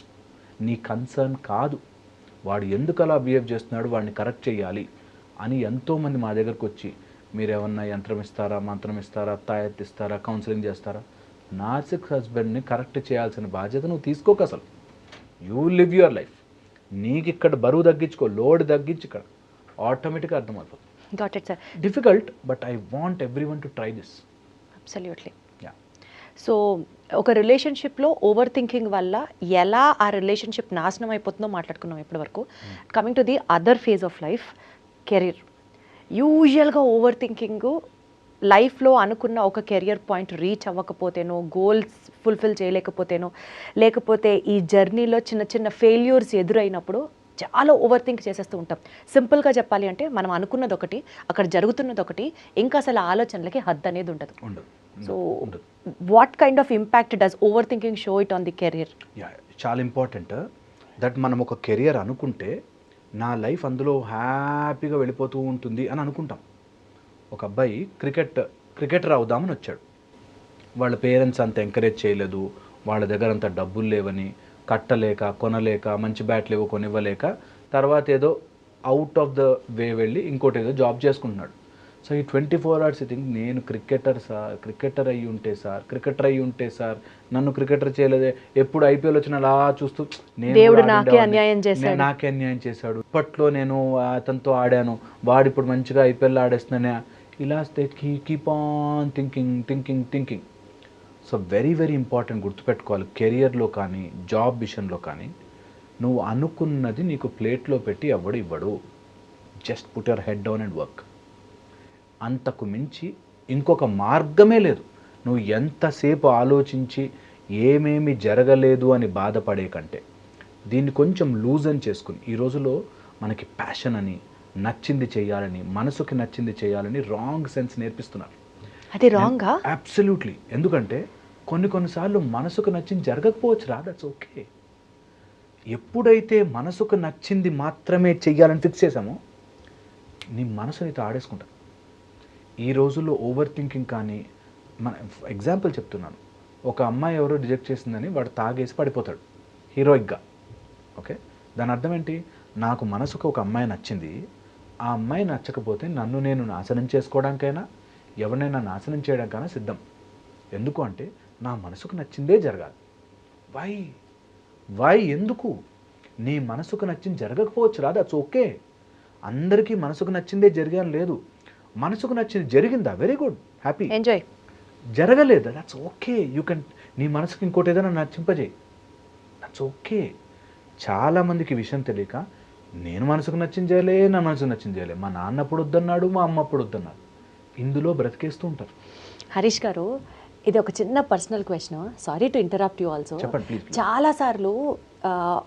Speaker 2: నీ concern కాదు వాడు ఎందుకు అలా behave చేస్తున్నాడు, వాడిని correct చేయాలి అని ఎంతోమంది మా దగ్గరకు వచ్చి, మీరు ఏమన్నా యంత్రం ఇస్తారా, మంత్రం ఇస్తారా, తాయెత్తు ఇస్తారా, కౌన్సిలింగ్ చేస్తారా? నార్సిక్ హస్బెండ్ని కరెక్ట్ చేయాల్సిన బాధ్యత నువ్వు తీసుకోక. అసలు యూ లివ్ యువర్ లైఫ్. నీకు ఇక్కడ బరువు తగ్గించుకో, లోడ్ తగ్గించు, ఇక్కడ ఆటోమేటిక్గా అర్థమైపోతుంది.
Speaker 1: Got it sir.
Speaker 2: Difficult, but I want every one to try this.
Speaker 1: Absolutely.
Speaker 2: Yeah.
Speaker 1: So ఒక రిలేషన్షిప్లో ఓవర్ థింకింగ్ వల్ల ఎలా ఆ రిలేషన్షిప్ నాశనం అయిపోతుందో మాట్లాడుకున్నాం ఇప్పటి వరకు. Coming to the other phase of life, career. యూజువల్గా ఓవర్ థింకింగ్ లైఫ్లో అనుకున్న ఒక కెరియర్ పాయింట్ రీచ్ అవ్వకపోతేనో, గోల్స్ ఫుల్ఫిల్ చేయలేకపోతేనో, లేకపోతే ఈ జర్నీలో చిన్న చిన్న ఫెయిల్యూర్స్ ఎదురైనప్పుడు చాలా ఓవర్ థింక్ చేసేస్తూ ఉంటాం. సింపుల్గా చెప్పాలి అంటే మనం అనుకున్నది ఒకటి, అక్కడ జరుగుతున్నది ఒకటి, ఇంకా అసలు ఆలోచనలకి హద్దు అనేది ఉండదు. So what kind of impact does over thinking show it on the career?
Speaker 2: Yeah, చాలా ఇంపార్టెంట్ దట్ మనం ఒక కెరియర్ అనుకుంటే నా లైఫ్ అందులో హ్యాపీగా వెళ్ళిపోతూ ఉంటుంది అని అనుకుంటాం. ఒక అబ్బాయి క్రికెటర్ అవుదామని వచ్చాడు. వాళ్ళ పేరెంట్స్ అంత ఎంకరేజ్ చేయలేదు, వాళ్ళ దగ్గర అంత డబ్బులు లేవని, కట్టలేక, కొనలేక, మంచి బ్యాట్లు ఏవో కొనివ్వలేక, తర్వాత ఏదో అవుట్ ఆఫ్ ద వే వెళ్ళి ఇంకోటి ఏదో జాబ్ చేసుకుంటున్నాడు. సో ఈ 24 hours థింక్ నేను క్రికెటర్ అయ్యి ఉంటే సార్ నన్ను క్రికెటర్ చేయలేదే, ఎప్పుడు ఐపీఎల్ వచ్చిన అలా చూస్తూ
Speaker 1: దేవుడు నాకే అన్యాయం
Speaker 2: చేశాడు, ఇప్పట్లో నేను అతనితో ఆడాను, వాడు ఇప్పుడు మంచిగా ఐపీఎల్ ఆడేస్తున్నానే, ఇలా keep on thinking. So very very important గుర్తుపెట్టుకోవాలి. కెరియర్లో కానీ జాబ్ విషయంలో కానీ నువ్వు అనుకున్నది నీకు ప్లేట్లో పెట్టి ఎవడు ఇవ్వడు. Just put your head down and work. అంతకు మించి ఇంకొక మార్గమే లేదు. నువ్వు ఎంతసేపు ఆలోచించి ఏమేమి జరగలేదు అని బాధపడే కంటే దీన్ని కొంచెం లూజన్ చేసుకుని, ఈ రోజులో మనకి ప్యాషన్ అని, నచ్చింది చేయాలని, మనసుకి నచ్చింది చేయాలని రాంగ్ సెన్స్ నేర్పిస్తున్నారు.
Speaker 1: అది రాంగా?
Speaker 2: అబ్సల్యూట్లీ. ఎందుకంటే కొన్నిసార్లు మనసుకు నచ్చింది జరగకపోవచ్చు రా, దట్స్ ఓకే. ఎప్పుడైతే మనసుకు నచ్చింది మాత్రమే చెయ్యాలని ఫిక్స్ చేసామో నీ మనసు నీతో ఆడేసుకుంటా. ఈ రోజుల్లో ఓవర్ థింకింగ్ కానీ, మన ఎగ్జాంపుల్ చెప్తున్నాను, ఒక అమ్మాయి ఎవరో రిజెక్ట్ చేసిందని వాడు తాగేసి పడిపోతాడు హీరోయిక్గా. ఓకే, దాని అర్థం ఏంటి? నాకు మనసుకు ఒక అమ్మాయి నచ్చింది, ఆ అమ్మాయి నచ్చకపోతే నన్ను నేను నాశనం చేసుకోవడానికైనా, ఎవరినైనా నాశనం చేయడానికైనా సిద్ధం. ఎందుకు అంటే నా మనసుకు నచ్చిందే జరగాలి. వై ఎందుకు? నీ మనసుకు నచ్చింది జరగకపోవచ్చు రా, దట్స్ ఓకే. అందరికీ మనసుకు నచ్చిందే జరిగాను లేదు. మనసుకు నచ్చింది జరిగిందా, వెరీ గుడ్, హ్యాపీ,
Speaker 1: ఎంజాయ్.
Speaker 2: జరగలేదా, దట్స్ ఓకే. యూ కెన్ నీ మనసుకు ఇంకోటి ఏదైనా నచ్చింపజేయి, దట్స్ ఓకే. చాలామందికి విషయం తెలియక నేను మనసుకు నచ్చింది చేయలే, నా మనసుకు నచ్చింది చేయలే, మా నాన్న అప్పుడు వద్దన్నాడు, మా అమ్మ అప్పుడు వద్దన్నాడు, ఇందులో బ్రతికేస్తూ ఉంటారు.
Speaker 1: హరీష్ గారు, ఇది ఒక చిన్న personal question, sorry to interrupt you also.
Speaker 2: చెప్పండి ప్లీజ్.
Speaker 1: చాలాసార్లు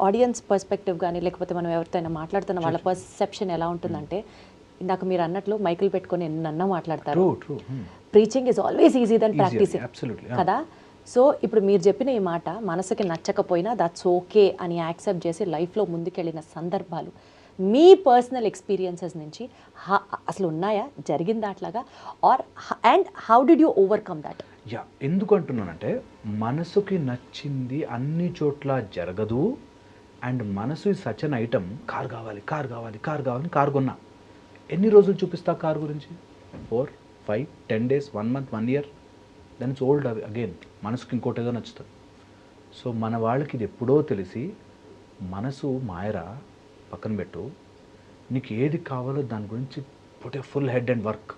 Speaker 1: ఆడియన్స్ పర్స్పెక్టివ్ కానీ, లేకపోతే మనం ఎవరితో మాట్లాడుతున్న వాళ్ళ పర్సెప్షన్ ఎలా ఉంటుందంటే, ఇందాక మీరు అన్నట్లు మైకులు పెట్టుకొని ఎన్నన్నా మాట్లాడతారు. Preaching is always easy then practising కదా. సో ఇప్పుడు మీరు చెప్పిన ఈ మాట మనసుకి నచ్చకపోయినా దట్స్ ఓకే అని యాక్సెప్ట్ చేసి లైఫ్లో ముందుకెళ్ళిన సందర్భాలు మీ పర్సనల్ ఎక్స్పీరియన్సెస్ నుంచి అసలు ఉన్నాయా, జరిగిందా అట్లాగా? And how did you overcome that?
Speaker 2: Yeah, ఎందుకు అంటున్నానంటే మనసుకి నచ్చింది అన్ని చోట్ల జరగదు. అండ్ మనసు is such an item. Car కావాలి కార్ కొన్నా. ఎన్ని రోజులు చూపిస్తా కార్ గురించి? 4, 5, 10 days, 1 month, 1 year, then it's old again. మనసుకి ఇంకోటి ఏదో నచ్చుతుంది. సో మన వాళ్ళకి ఇది ఎప్పుడో తెలిసి, మనసు మాయరా, పక్కన పెట్టు, నీకు ఏది కావాలో దాని గురించి put a full head and work.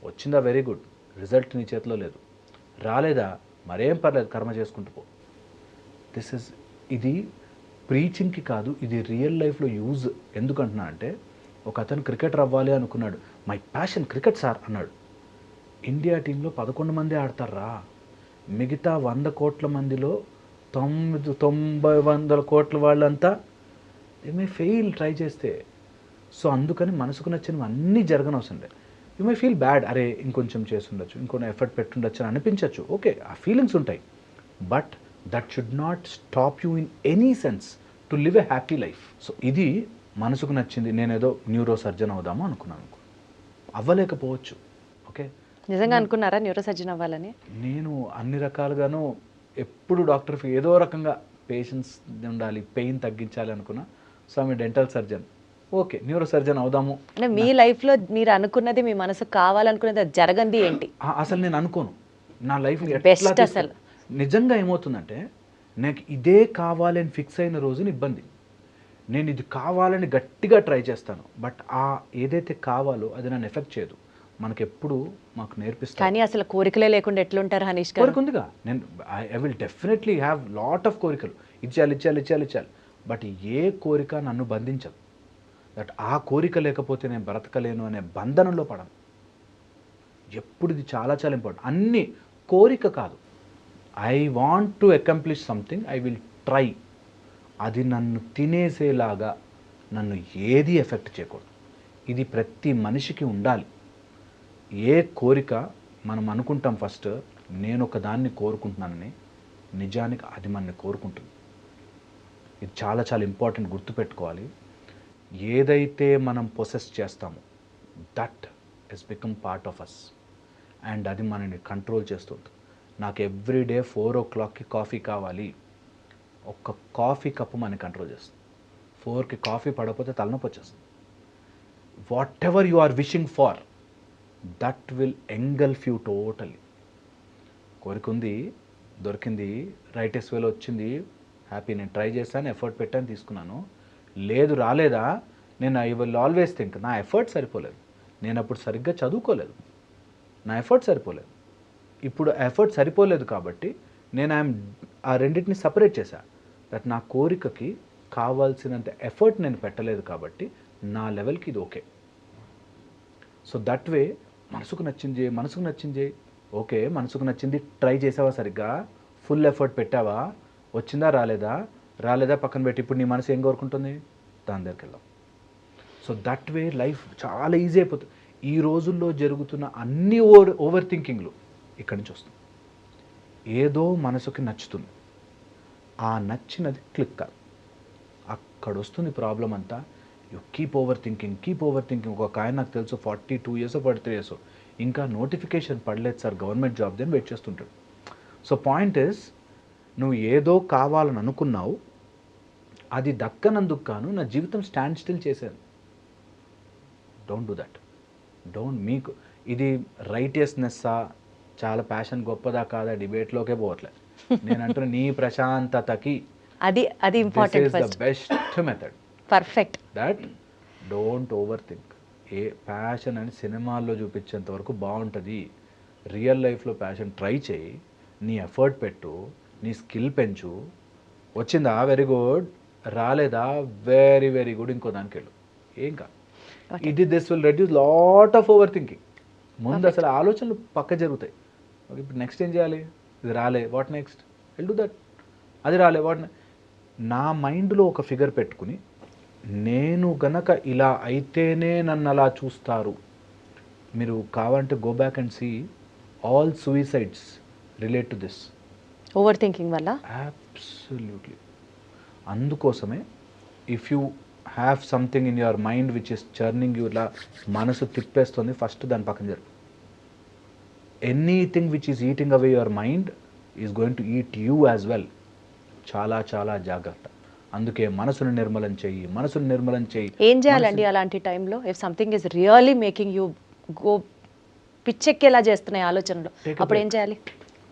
Speaker 2: వచ్చిందా, వెరీ గుడ్, రిజల్ట్ నీ చేతిలో లేదు. రాలేదా, మరేం పర్లేదు, కర్మ చేసుకుంటూ పో. ఇది ప్రీచింగ్కి కాదు, ఇది రియల్ లైఫ్లో యూజ్. ఎందుకంటున్నా అంటే, ఒక అతను క్రికెటర్ అవ్వాలి అనుకున్నాడు. మై ప్యాషన్ క్రికెట్ సార్ అన్నాడు. ఇండియా టీంలో 11 మంది ఆడతారా, మిగతా 100 కోట్ల మందిలో 90 కోట్ల వాళ్ళంతా దే మే ఫెయిల్ ట్రై చేస్తే. సో అందుకని మనసుకు నచ్చినవి అన్నీ జరగనవసరం లేదు. యూ మే ఫీల్ బ్యాడ్, అరే ఇంకొంచెం చేస్తుండొచ్చు, ఇంకొన్ని ఎఫర్ట్ పెట్టుండొచ్చు అని అనిపించవచ్చు, ఓకే, ఆ ఫీలింగ్స్ ఉంటాయి. But that should not stop you in any sense to live a happy life. So ఇది మనసుకు నచ్చింది. నేనేదో న్యూరో సర్జన్ అవుదాము అనుకున్నాను, అవ్వలేకపోవచ్చు. ఓకే,
Speaker 1: నిజంగా అనుకున్నారా న్యూరో సర్జన్ అవ్వాలని?
Speaker 2: నేను అన్ని రకాలుగాను ఎప్పుడు డాక్టర్కి ఏదో రకంగా పేషెన్స్ ఉండాలి, పెయిన్ తగ్గించాలి అనుకున్నా. సో ఆమె dental surgeon, okay neuro surgeon అవుదాము.
Speaker 1: అంటే మీ లైఫ్లో మీరు అనుకున్నది, మీ మనసు కావాలనుకున్నది జరగంది ఏంటి?
Speaker 2: అసలు నేను అనుకోను నా లైఫ్
Speaker 1: బెస్ట్. అసలు
Speaker 2: నిజంగా ఏమవుతుందంటే, నాకు ఇదే కావాలని ఫిక్స్ అయిన రోజున ఇబ్బంది. నేను ఇది కావాలని గట్టిగా ట్రై చేస్తాను, బట్ ఆ ఏదైతే కావాలో అది నన్ను ఎఫెక్ట్ చేయదు. మనకెప్పుడు మాకు నేర్పిస్తారు.
Speaker 1: కానీ అసలు కోరికలే లేకుండా ఎట్లుంటారు హనీష్ గారు?
Speaker 2: కోరిక ఉందిగా, నేను I will definitely have lot of కోరికలు, ఇచ్చేయాలి ఇచ్చేయాలి ఇచ్చేయాలి ఇచ్చేయాలి, బట్ ఏ కోరిక నన్ను బంధించదు. దట్ ఆ కోరిక లేకపోతే నేను బ్రతకలేను అనే బంధనంలో పడను. ఎప్పుడు ఇది చాలా చాలా ఇంపార్టెంట్. అన్ని కోరిక కాదు, I want to accomplish something, I will try. అది నన్ను తినేసేలాగా నన్ను ఏది ఎఫెక్ట్ చేయకూడదు. ఇది ప్రతి మనిషికి ఉండాలి. ఏ కోరిక మనం అనుకుంటాం ఫస్ట్, నేను ఒక దాన్ని కోరుకుంటున్నానని, నిజానికి అది మనని కోరుకుంటుంది. ఇది చాలా చాలా ఇంపార్టెంట్, గుర్తుపెట్టుకోవాలి. ఏదైతే మనం పొసెస్ చేస్తామో that is become part of us, and అది మనని కంట్రోల్ చేస్తుంది. నాకు ఎవ్రీడే 4 o'clockకి కాఫీ కావాలి, ఒక్క కాఫీ కప్పు మనని కంట్రోల్ చేస్తుంది. 4కి కాఫీ పడకపోతే తలనొప్పి వచ్చేస్తుంది. Whatever you are wishing for, that will engulf you totally. కోరిక ఉంది, దొరికింది, రైటెస్ట్ వేలో వచ్చింది, హ్యాపీ, నేను ట్రై చేశాను, ఎఫర్ట్ పెట్టాను, తీసుకున్నాను. లేదు రాలేదా, నేను ఐ విల్ ఆల్వేస్ థింక్ నా ఎఫర్ట్ సరిపోలేదు, నేను అప్పుడు సరిగ్గా చదువుకోలేదు, నా ఎఫర్ట్ సరిపోలేదు. ఇప్పుడు ఎఫర్ట్ సరిపోలేదు కాబట్టి నేను ఆ రెండింటిని సపరేట్ చేశా. దట్ నా కోరికకి కావాల్సినంత ఎఫర్ట్ నేను పెట్టలేదు కాబట్టి నా లెవెల్కి ఇది ఓకే. సో దట్ వే మనసుకు నచ్చింది, ఓకే, మనసుకు నచ్చింది ట్రై చేసావా, సరిగ్గా ఫుల్ ఎఫర్ట్ పెట్టావా, వచ్చిందా రాలేదా పక్కన పెట్టి ఇప్పుడు నీ మనసు ఏం కోరుకుంటుంది, దాని దగ్గరికి వెళ్దాం. సో దట్ వే లైఫ్ చాలా ఈజీ అయిపోతుంది. ఈ రోజుల్లో జరుగుతున్న అన్ని ఓవర్ థింకింగ్లు ఇక్కడి నుంచి వస్తుంది. ఏదో మనసుకి నచ్చుతుంది, ఆ నచ్చినది క్లిక్ కాదు, అక్కడ వస్తుంది ప్రాబ్లం అంతా. You keep over thinking. ఒక ఆయన నాకు తెలుసు 42 years 43 years, ఇంకా నోటిఫికేషన్ పడలేదు సార్ గవర్నమెంట్ జాబ్, అని వెయిట్ చేస్తుంటాడు. సో పాయింట్ ఇస్, నువ్వు ఏదో కావాలని అనుకున్నావు, అది దక్కనందుకు గాను నా జీవితం స్టాండ్ స్టిల్ చేశాను. Don't do that. మీకు ఇది రైటియస్నెస్సా, చాలా ప్యాషన్ గొప్పదా కాదా డిబేట్లోకే పోవట్లేదు. నేను అంటున్నా, నీ ప్రశాంతతకి
Speaker 1: అది important first,
Speaker 2: best method.
Speaker 1: Perfect.
Speaker 2: That don't over think. A passion అని సినిమాల్లో చూపించేంత వరకు బాగుంటుంది, రియల్ లైఫ్లో ప్యాషన్ ట్రై చేయి, నీ ఎఫర్ట్ పెట్టు, నీ స్కిల్ పెంచు. వచ్చిందా వెరీ గుడ్, రాలేదా వెరీ వెరీ గుడ్, ఇంకో దానికి వెళ్ళు, ఏం కాదు. This will reduce lot of over thinking. ముందు అసలు ఆలోచనలు పక్క జరుగుతాయి. ఇప్పుడు నెక్స్ట్ ఏం చేయాలి, ఇది రాలే, what next, will do that. అది రాలే, వాట్. నా మైండ్లో ఒక ఫిగర్ పెట్టుకుని, నేను గనక ఇలా అయితేనే నన్ను అలా చూస్తారు. మీరు కావాలంటే go back and see, all suicides relate to this,
Speaker 1: over thinking వల్ల.
Speaker 2: అబ్సల్యూట్లీ. అందుకోసమే if you have something in your mind which is churning you, ఇలా మనసు తిప్పేస్తుంది, ఫస్ట్ దాని పక్కన జరుగు. Anything which is eating away your mind is going to eat you as well. చాలా చాలా జాగ్రత్త. అందుకే మనసును నిర్మలం చేయి.
Speaker 1: ఏం చేయాలండి అలాంటి టైంలో, if something is really making you go పిచ్చెక్కేలా చేస్తున్నాయి ఆలోచనలు, అప్పుడు ఏం చేయాలి?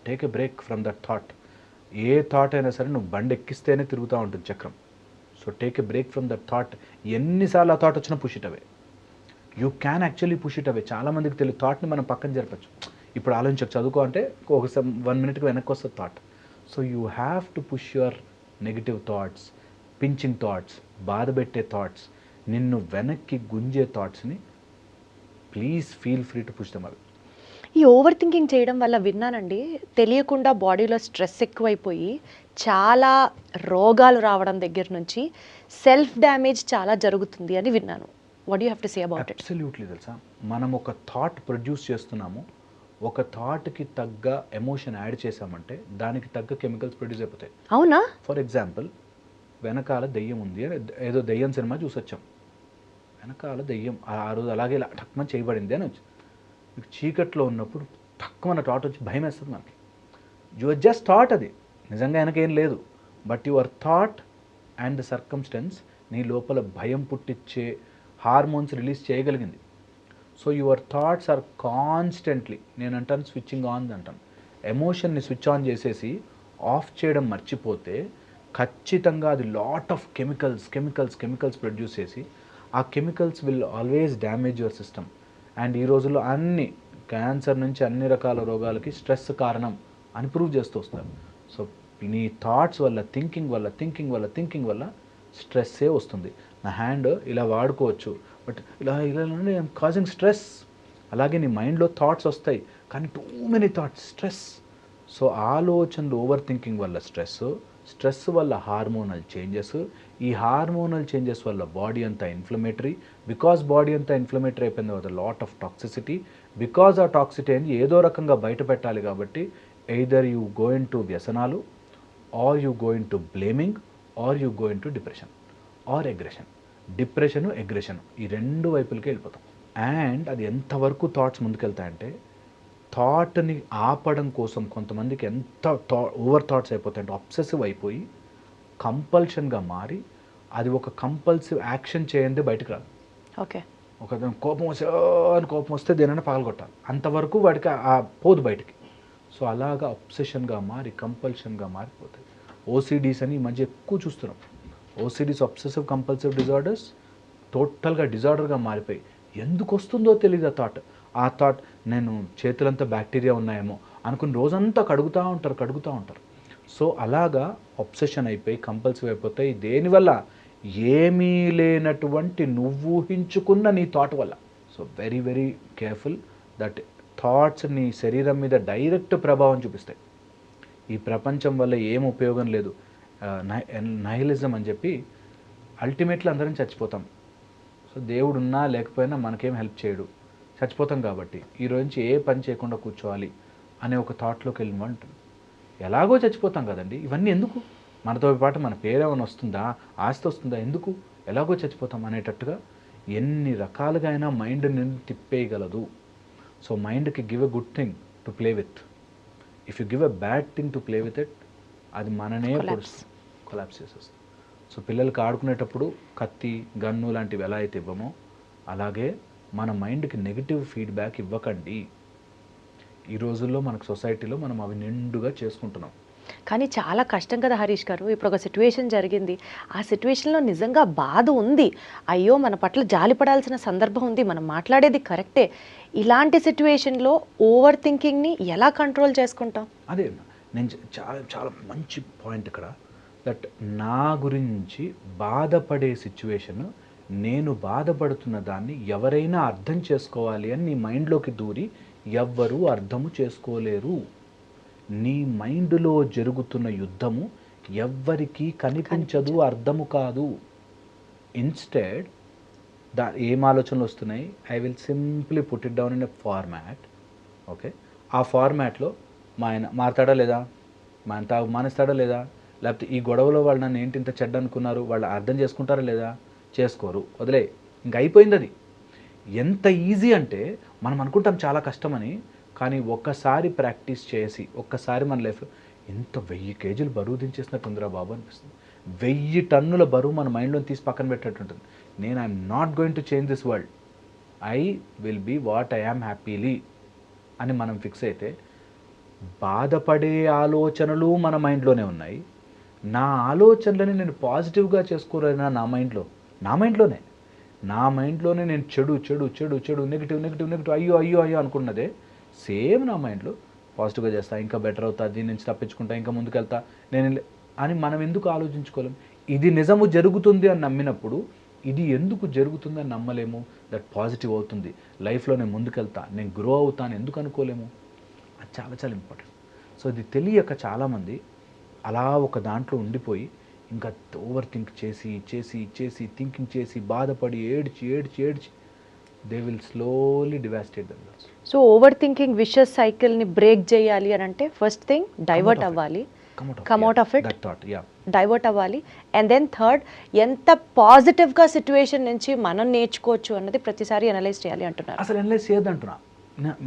Speaker 2: Take a break from that thought. ఏ థాట్ అయినా సరే నువ్వు బండి ఎక్కిస్తేనే తిరుగుతూ ఉంటుంది చక్రం. So take a break from that thought. ఎన్నిసార్లు ఆ థాట్ వచ్చినా push it away. You can actually push it away. చాలామందికి తెలియదు, థాట్ని మనం పక్కన జరపచ్చు. ఇప్పుడు ఆలోచించక చదువుకో అంటే ఒక 1 minute వెనక్కి వస్తుంది thought. So you have to push your negative thoughts, pinching thoughts, బాధపెట్టే థాట్స్, నిన్ను వెనక్కి గుంజే థాట్స్ని please feel free to push them away.
Speaker 1: ఈ ఓవర్ థింకింగ్ చేయడం వల్ల విన్నానండి, తెలియకుండా బాడీలో స్ట్రెస్ ఎక్కువైపోయి చాలా రోగాలు రావడం దగ్గర నుంచి సెల్ఫ్ డ్యామేజ్ చాలా జరుగుతుంది అని విన్నాను. What you have to say about it?
Speaker 2: Absolutely. తెలుసా, మనం ఒక థాట్ ప్రొడ్యూస్ చేస్తున్నాము, ఒక థాట్కి తగ్గ ఎమోషన్ యాడ్ చేసామంటే దానికి తగ్గ కెమికల్స్ ప్రొడ్యూస్ అయిపోతాయి.
Speaker 1: అవునా?
Speaker 2: ఫర్ ఎగ్జాంపుల్, వెనకాల దెయ్యం ఉంది అని ఏదో దెయ్యం సినిమా చూసొచ్చాం. వెనకాల దెయ్యం ఆ రోజు అలాగే ఇలా టక్మని చేయబడింది అని వచ్చి, మీకు చీకట్లో ఉన్నప్పుడు తక్కువ థాట్ వచ్చి భయం వేస్తుంది మనకి. యువర్ జస్ట్ థాట్, అది నిజంగా వెనకేం లేదు, but your thought and the circumstances నీ లోపల భయం పుట్టించే హార్మోన్స్ రిలీజ్ చేయగలిగింది. So your thoughts are constantly, నేను అంటాను స్విచ్చింగ్ ఆన్ అంటాను. ఎమోషన్ని స్విచ్ ఆన్ చేసేసి ఆఫ్ చేయడం మర్చిపోతే ఖచ్చితంగా అది లాట్ ఆఫ్ కెమికల్స్ ప్రొడ్యూస్ చేసి ఆ chemicals will always damage your system. And ఈ రోజుల్లో అన్ని క్యాన్సర్ నుంచి అన్ని రకాల రోగాలకి స్ట్రెస్ కారణం అని ప్రూవ్ చేస్తూ వస్తారు. సో నీ థాట్స్ వల్ల థింకింగ్ వల్ల స్ట్రెస్సే వస్తుంది. నా హ్యాండ్ ఇలా వాడుకోవచ్చు, బట్ ఇలా కాజింగ్ స్ట్రెస్. అలాగే నీ మైండ్లో థాట్స్ వస్తాయి, కానీ too many thoughts, stress. So ఆలోచనలు ఓవర్ థింకింగ్ వల్ల స్ట్రెస్ వల్ల హార్మోనల్ చేంజెస్, ఈ హార్మోనల్ చేంజెస్ వల్ల బాడీ అంతా ఇన్ఫ్లమేటరీ. బికాజ్ బాడీ అంతా ఇన్ఫ్లమేటరీ అయిపోయిన తర్వాత లాట్ ఆఫ్ టాక్సిసిటీ. బికాజ్ ఆ టాక్సిటీ అనేది ఏదో రకంగా బయట పెట్టాలి కాబట్టి either you go into వ్యసనాలు, or you go into blaming, or you go into depression or aggression. Aggression ఈ రెండు వైపులకి వెళ్ళిపోతాం. అండ్ అది ఎంతవరకు థాట్స్ ముందుకెళ్తాయంటే, థాట్ని ఆపడం కోసం కొంతమందికి ఎంత ఓవర్ థాట్స్ అయిపోతాయంటే అబ్సెసివ్ అయిపోయి కంపల్షన్గా మారి అది ఒక కంపల్సివ్ యాక్షన్ చేయండి బయటకు రాదు.
Speaker 1: ఓకే,
Speaker 2: ఒక కోపం వస్తే దేనైనా పగలగొట్టాలి, అంతవరకు వాడికి ఆ పోదు బయటికి. సో అలాగా అబ్సెషన్గా మారి కంపల్షన్గా మారిపోతాయి. ఓసిడీస్ అని ఈ మధ్య ఎక్కువ చూస్తున్నాం. ఓసిడీస్, అబ్సెసివ్ కంపల్సివ్ డిజార్డర్స్, టోటల్గా డిజార్డర్గా మారిపోయి ఎందుకు వస్తుందో తెలియదు ఆ థాట్. నేను చేతులంతా బ్యాక్టీరియా ఉన్నాయేమో అనుకుని రోజంతా కడుగుతూ ఉంటారు. సో అలాగా అబ్సెషన్ అయిపోయి కంపల్సివ్ అయిపోతాయి. దేనివల్ల? ఏమీ లేనటువంటి నువ్వు ఊహించుకున్న నీ థాట్ వల్ల. So very very careful that thoughts నీ శరీరం మీద డైరెక్ట్ ప్రభావం చూపిస్తాయి. ఈ ప్రపంచం వల్ల ఏం ఉపయోగం లేదు, నైహిలిజం అని చెప్పి అల్టిమేట్లీ అందరం చచ్చిపోతాం. సో దేవుడు ఉన్నా లేకపోయినా మనకేం హెల్ప్ చేయడు, చచ్చిపోతాం. కాబట్టి ఈ రోజు నుంచి ఏ పని చేయకుండా కూర్చోవాలి అనే ఒక థాట్లోకి వెళ్ళమంటుంది. ఎలాగో చచ్చిపోతాం కదండి, ఇవన్నీ ఎందుకు? మనతో పాటు మన పేరేమైనా వస్తుందా, ఆస్తి వస్తుందా, ఎందుకు? ఎలాగో చచ్చిపోతాం అనేటట్టుగా ఎన్ని రకాలుగా అయినా మైండ్ నిన్ను తిప్పేయగలదు. సో మైండ్కి give a good thing to play with. If you give a bad thing to play with it, అది మననే కొలాప్స్ చేసేస్తుంది. సో పిల్లలకి ఆడుకునేటప్పుడు కత్తి, గన్ను లాంటివి ఎలా అయితే ఇవ్వమో, అలాగే మన మైండ్కి నెగిటివ్ ఫీడ్బ్యాక్ ఇవ్వకండి. ఈ రోజుల్లో మనకు సొసైటీలో మనం అవి నిండుగా చేసుకుంటున్నాం.
Speaker 1: కానీ చాలా కష్టం కదా హరీష్ గారు. ఇప్పుడు ఒక సిట్యువేషన్ జరిగింది, ఆ సిట్యువేషన్లో నిజంగా బాధ ఉంది, అయ్యో మన పట్ల జాలిపడాల్సిన సందర్భం ఉంది, మనం మాట్లాడేది కరెక్టే. ఇలాంటి సిట్యువేషన్లో ఓవర్ థింకింగ్ని ఎలా కంట్రోల్ చేసుకుంటాం?
Speaker 2: అదే నేను చాలా మంచి పాయింట్ ఇక్కడ. దట్ నా గురించి బాధపడే సిచ్యువేషన్, నేను బాధపడుతున్న దాన్ని ఎవరైనా అర్థం చేసుకోవాలి అని నీ మైండ్లోకి దూరి ఎవ్వరూ అర్థము చేసుకోలేరు. నీ మైండ్లో జరుగుతున్న యుద్ధము ఎవ్వరికీ కనిపించదు, అర్థము కాదు. ఇన్స్టెడ్ ఏం ఆలోచనలు వస్తున్నాయి? I will simply put it down in a format. Okay, ఆ ఫార్మాట్లో మా ఆయన మారుతాడా లేదా, మా ఆయన తాగు మానేస్తాడా లేదా, లేకపోతే ఈ గొడవలో వాళ్ళు నన్ను ఏంటి ఇంత చెడ్డ అనుకున్నారు, వాళ్ళు అర్థం చేసుకుంటారా లేదా, చేసుకోరు, వదిలే, ఇంక అయిపోయింది. అది ఎంత ఈజీ అంటే మనం అనుకుంటాం చాలా కష్టమని, కానీ ఒక్కసారి ప్రాక్టీస్ చేసి ఒక్కసారి మన లైఫ్లో ఇంత 1000 కేజీలు బరువు దించేసినట్టుందిరా బాబు అనిపిస్తుంది. 1000 టన్నుల బరువు మన మైండ్లో తీసి పక్కన పెట్టేట్టుంటుంది. నేను I'm not going to change this world, I will be what I am happily అని మనం ఫిక్స్ అయితే, బాధపడే ఆలోచనలు మన మైండ్లోనే ఉన్నాయి. నా ఆలోచనలని నేను పాజిటివ్గా చేసుకోలేనా నా మైండ్లోనే నేను చెడు నెగిటివ్ అయ్యో అనుకున్నదే సేమ్ నా మైండ్లో పాజిటివ్గా చేస్తా, ఇంకా బెటర్ అవుతా, దీని నుంచి తప్పించుకుంటా, ఇంకా ముందుకెళ్తా నేను అని మనం ఎందుకు ఆలోచించుకోలేము? ఇది నిజము జరుగుతుంది అని నమ్మినప్పుడు ఇది ఎందుకు జరుగుతుంది అని నమ్మలేము. దట్ పాజిటివ్ అవుతుంది, లైఫ్లో నేను ముందుకెళ్తా, నేను గ్రో అవుతాను ఎందుకు అనుకోలేము? అది చాలా చాలా ఇంపార్టెంట్. సో ఇది తెలియక చాలామంది అలా ఒక దాంట్లో ఉండిపోయి ఇంకా ఓవర్ థింక్ చేసి థింకింగ్ చేసి బాధపడి ఏడ్చి they will slowly devastate themselves.
Speaker 1: So overthinking vicious సైకిల్ని బ్రేక్ చేయాలి అని అంటే ఫస్ట్ థింగ్ డైవర్ట్ అవ్వాలి, come out of it, divert అవ్వాలి. అండ్ దెన్ థర్డ్, ఎంత పాజిటివ్గా సిచ్యువేషన్ నుంచి మనం నేర్చుకోవచ్చు అన్నది ప్రతిసారి అనలైజ్ చేయాలి అంటున్నారు.
Speaker 2: అసలు అనలైజ్ చేయొద్దంటున్నా.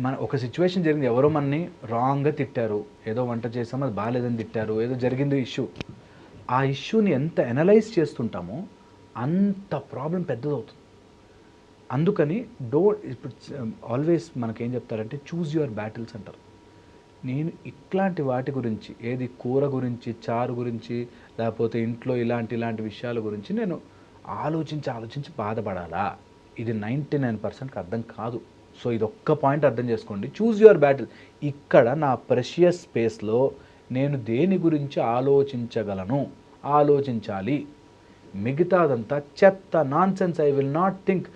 Speaker 2: మన ఒక సిచ్యువేషన్ జరిగింది, ఎవరో మనని రాంగ్గా తిట్టారు, ఏదో వంట చేసామో అది బాగాలేదని తిట్టారు, ఏదో జరిగింది ఇష్యూ. ఆ ఇష్యూని ఎంత అనలైజ్ చేస్తుంటామో అంత ప్రాబ్లం పెద్దదవుతుంది. అందుకని ఇప్పుడు ఆల్వేస్ మనకేం చెప్తారంటే చూజ్ యువర్ బ్యాటిల్స్ అంటారు. నేను ఇట్లాంటి వాటి గురించి, ఏది కూర గురించి, చారు గురించి, లేకపోతే ఇంట్లో ఇలాంటి విషయాల గురించి నేను ఆలోచించి బాధపడాలా? ఇది 99%కి అర్థం కాదు. సో ఇది ఒక్క పాయింట్ అర్థం చేసుకోండి. Choose your battle. ఇక్కడ నా ప్రెషియస్ స్పేస్లో నేను దేని గురించి ఆలోచించగలను, ఆలోచించాలి. మిగతాదంతా చెత్త, nonsense. I will not think.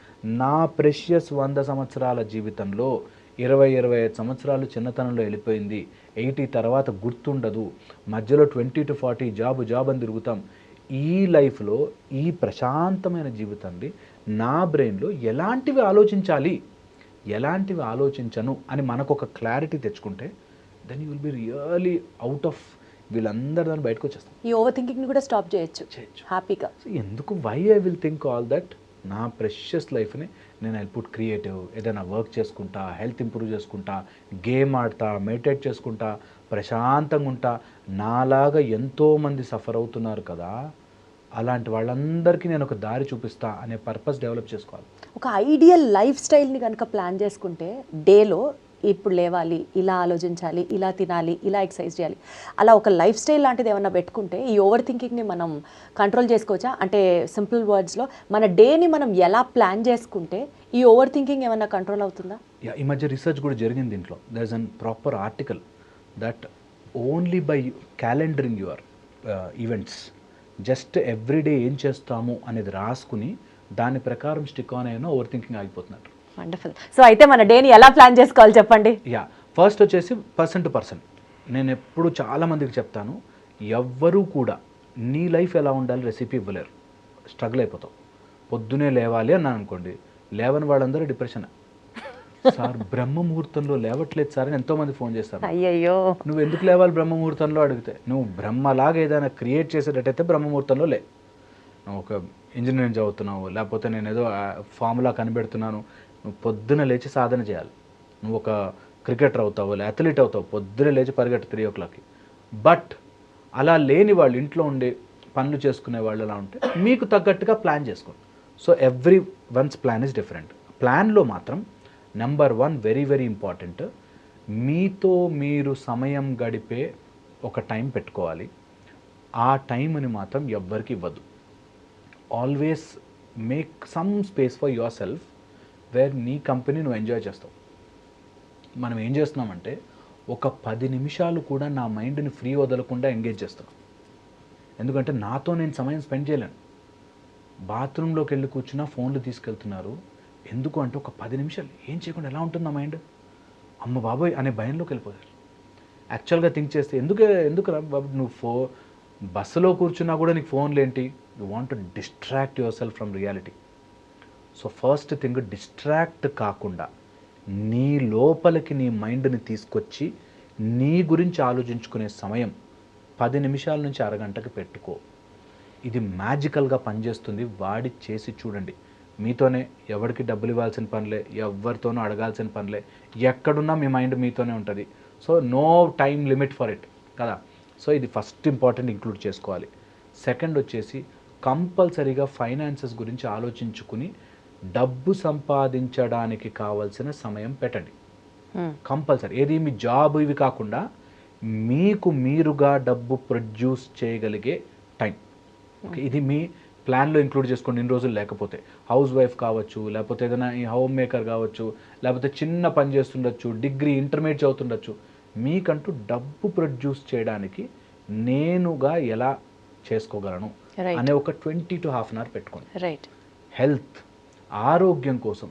Speaker 2: నా ప్రెషియస్ 100 సంవత్సరాల జీవితంలో 20-25 సంవత్సరాలు చిన్నతనంలో వెళ్ళిపోయింది. 80 తర్వాత గుర్తుండదు. మధ్యలో 20 to 40 జాబ్ అని తిరుగుతాం. ఈ లైఫ్లో ఈ ప్రశాంతమైన జీవితాన్ని నా బ్రెయిన్లో ఎలాంటివి ఆలోచించను అని మనకు ఒక క్లారిటీ తెచ్చుకుంటే then you will be really out of వీళ్ళందరూ దాన్ని బయటకు వచ్చేస్తాం.
Speaker 1: ఈ ఓవర్ థింకింగ్ని కూడా స్టాప్ చేయొచ్చు హ్యాపీగా.
Speaker 2: ఎందుకు why I will think all that? నా ప్రెషియస్ లైఫ్ని నేను ఐ పుట్ క్రియేటివ్, ఏదైనా వర్క్ చేసుకుంటా, హెల్త్ ఇంప్రూవ్ చేసుకుంటా, గేమ్ ఆడతా, మెడిటేట్ చేసుకుంటా, ప్రశాంతంగా ఉంటా. నాలాగా ఎంతోమంది సఫర్ అవుతున్నారు కదా, అలాంటి వాళ్ళందరికీ నేను ఒక దారి చూపిస్తా అనే పర్పస్ డెవలప్ చేసుకోవాలి.
Speaker 1: ఒక ఐడియల్ లైఫ్ స్టైల్ని కనుక ప్లాన్ చేసుకుంటే డేలో ఇప్పుడు లేవాలి, ఇలా ఆలోచించాలి, ఇలా తినాలి, ఇలా ఎక్సర్సైజ్ చేయాలి, అలా ఒక లైఫ్ స్టైల్ లాంటిది ఏమన్నా పెట్టుకుంటే ఈ ఓవర్ థింకింగ్ని మనం కంట్రోల్ చేసుకోవచ్చా? అంటే సింపుల్ వర్డ్స్లో మన డేని మనం ఎలా ప్లాన్ చేసుకుంటే ఈ ఓవర్ థింకింగ్ ఏమన్నా కంట్రోల్ అవుతుందా?
Speaker 2: ఈ మధ్య రీసెర్చ్ కూడా జరిగింది దీంట్లో. There is an proper article that only by calendaring your events, just everyday ఏం చేస్తాము అనేది రాసుకుని దాని ప్రకారం స్టిక్ ఆన్ అయినా ఓవర్ థింకింగ్ ఆగిపోతున్నారు.
Speaker 1: వండర్ఫుల్. సో అయితే మన డేని ఎలా ప్లాన్ చేసుకోవాలి చెప్పండి.
Speaker 2: ఫస్ట్ వచ్చేసి పర్సన్ టు పర్సన్. నేను ఎప్పుడు చాలామందికి చెప్తాను, ఎవ్వరూ కూడా నీ లైఫ్ ఎలా ఉండాలి రెసిపీ ఇవ్వలేరు. స్ట్రగుల్ అయిపోతావు. పొద్దునే లేవాలి అన్నాను అనుకోండి, లేవని వాళ్ళందరూ డిప్రెషన్. సార్ బ్రహ్మ ముహూర్తంలో లేవట్లేదు సార్ అని ఎంతోమంది ఫోన్ చేస్తారు.
Speaker 1: అయ్యయ్యో,
Speaker 2: నువ్వు ఎందుకు లేవాలి బ్రహ్మ ముహూర్తంలో అడిగితే, నువ్వు బ్రహ్మలాగా ఏదైనా క్రియేట్ చేసేటట్టయితే బ్రహ్మ ముహూర్తంలో లే. నువ్వు ఒక ఇంజనీరింగ్ చదువుతున్నావు, లేకపోతే నేను ఏదో ఫార్ములా కనిపెడుతున్నాను, నువ్వు పొద్దున లేచి సాధన చేయాలి. నువ్వు ఒక క్రికెటర్ అవుతావు, అథ్లీట్ అవుతావు, పొద్దున లేచి పరిగెట్టు 3 o'clockకి. బట్ అలా లేని వాళ్ళు, ఇంట్లో ఉండే పనులు చేసుకునే వాళ్ళు ఎలా ఉంటే మీకు తగ్గట్టుగా ప్లాన్ చేసుకోండి. So every once plan is different. ప్లాన్లో మాత్రం నెంబర్ 1 వెరీ వెరీ ఇంపార్టెంట్, మీతో మీరు సమయం గడిపే ఒక టైం పెట్టుకోవాలి. ఆ టైంని మాత్రం ఎవ్వరికి ఇవ్వద్దు. Always make some space for yourself where నీ కంపెనీ నువ్వు ఎంజాయ్ చేస్తావు. మనం ఏం చేస్తున్నామంటే ఒక 10 నిమిషాలు కూడా నా మైండ్ని ఫ్రీ వదలకుండా ఎంగేజ్ చేస్తాను. ఎందుకంటే నాతో నేను సమయం స్పెండ్ చేయలేను. బాత్రూంలోకి వెళ్ళి కూర్చున్నా ఫోన్లు తీసుకెళ్తున్నారు. ఎందుకు అంటే ఒక 10 నిమిషాలు ఏం చేయకుండా ఎలా ఉంటుంది నా మైండ్, అమ్మ బాబోయ్ అనే భయంలోకి వెళ్ళిపోతారు. యాక్చువల్గా థింక్ చేస్తే ఎందుకు రా బాబు నువ్వు బస్సులో కూర్చున్నా కూడా నీకు ఫోన్లు ఏంటి? You want to distract your self from reality. So first thing, distract కాకుండా నీ లోపలికి నీ మైండ్ని తీసుకొచ్చి నీ గురించి ఆలోచించుకునే సమయం 10 నిమిషాల నుంచి అరగంటకి పెట్టుకో. ఇది మ్యాజికల్గా పనిచేస్తుంది. వాడి చేసి చూడండి. మీతోనే, ఎవరికి డబ్బులు ఇవ్వాల్సిన పనిలే, ఎవరితోనూ అడగాల్సిన పనిలే, ఎక్కడున్నా మీ మైండ్ మీతోనే ఉంటుంది. So no time limit for it కదా. సో ఇది ఫస్ట్ ఇంపార్టెంట్ ఇంక్లూడ్ చేసుకోవాలి. సెకండ్ వచ్చేసి కంపల్సరీగా ఫైనాన్సెస్ గురించి ఆలోచించుకుని డబ్బు సంపాదించడానికి కావాల్సిన సమయం పెట్టండి. కంపల్సరీ. ఏది మీ జాబ్ ఇవి కాకుండా మీకు మీరుగా డబ్బు ప్రొడ్యూస్ చేయగలిగే టైం. ఓకే, ఇది మీ ప్లాన్లో ఇంక్లూడ్ చేసుకోండి. ఇన్ని రోజులు లేకపోతే హౌస్ వైఫ్ కావచ్చు, లేకపోతే ఏదైనా ఈ హోమ్ మేకర్ కావచ్చు, లేకపోతే చిన్న పని చేస్తుండొచ్చు, డిగ్రీ ఇంటర్మీడియట్ చదువుతుండొచ్చు. మీకంటూ డబ్బు ప్రొడ్యూస్ చేయడానికి నేనుగా ఎలా చేసుకోగలను అనే ఒక 20 to half an hour పెట్టుకోండి.
Speaker 1: రైట్.
Speaker 2: హెల్త్, ఆరోగ్యం కోసం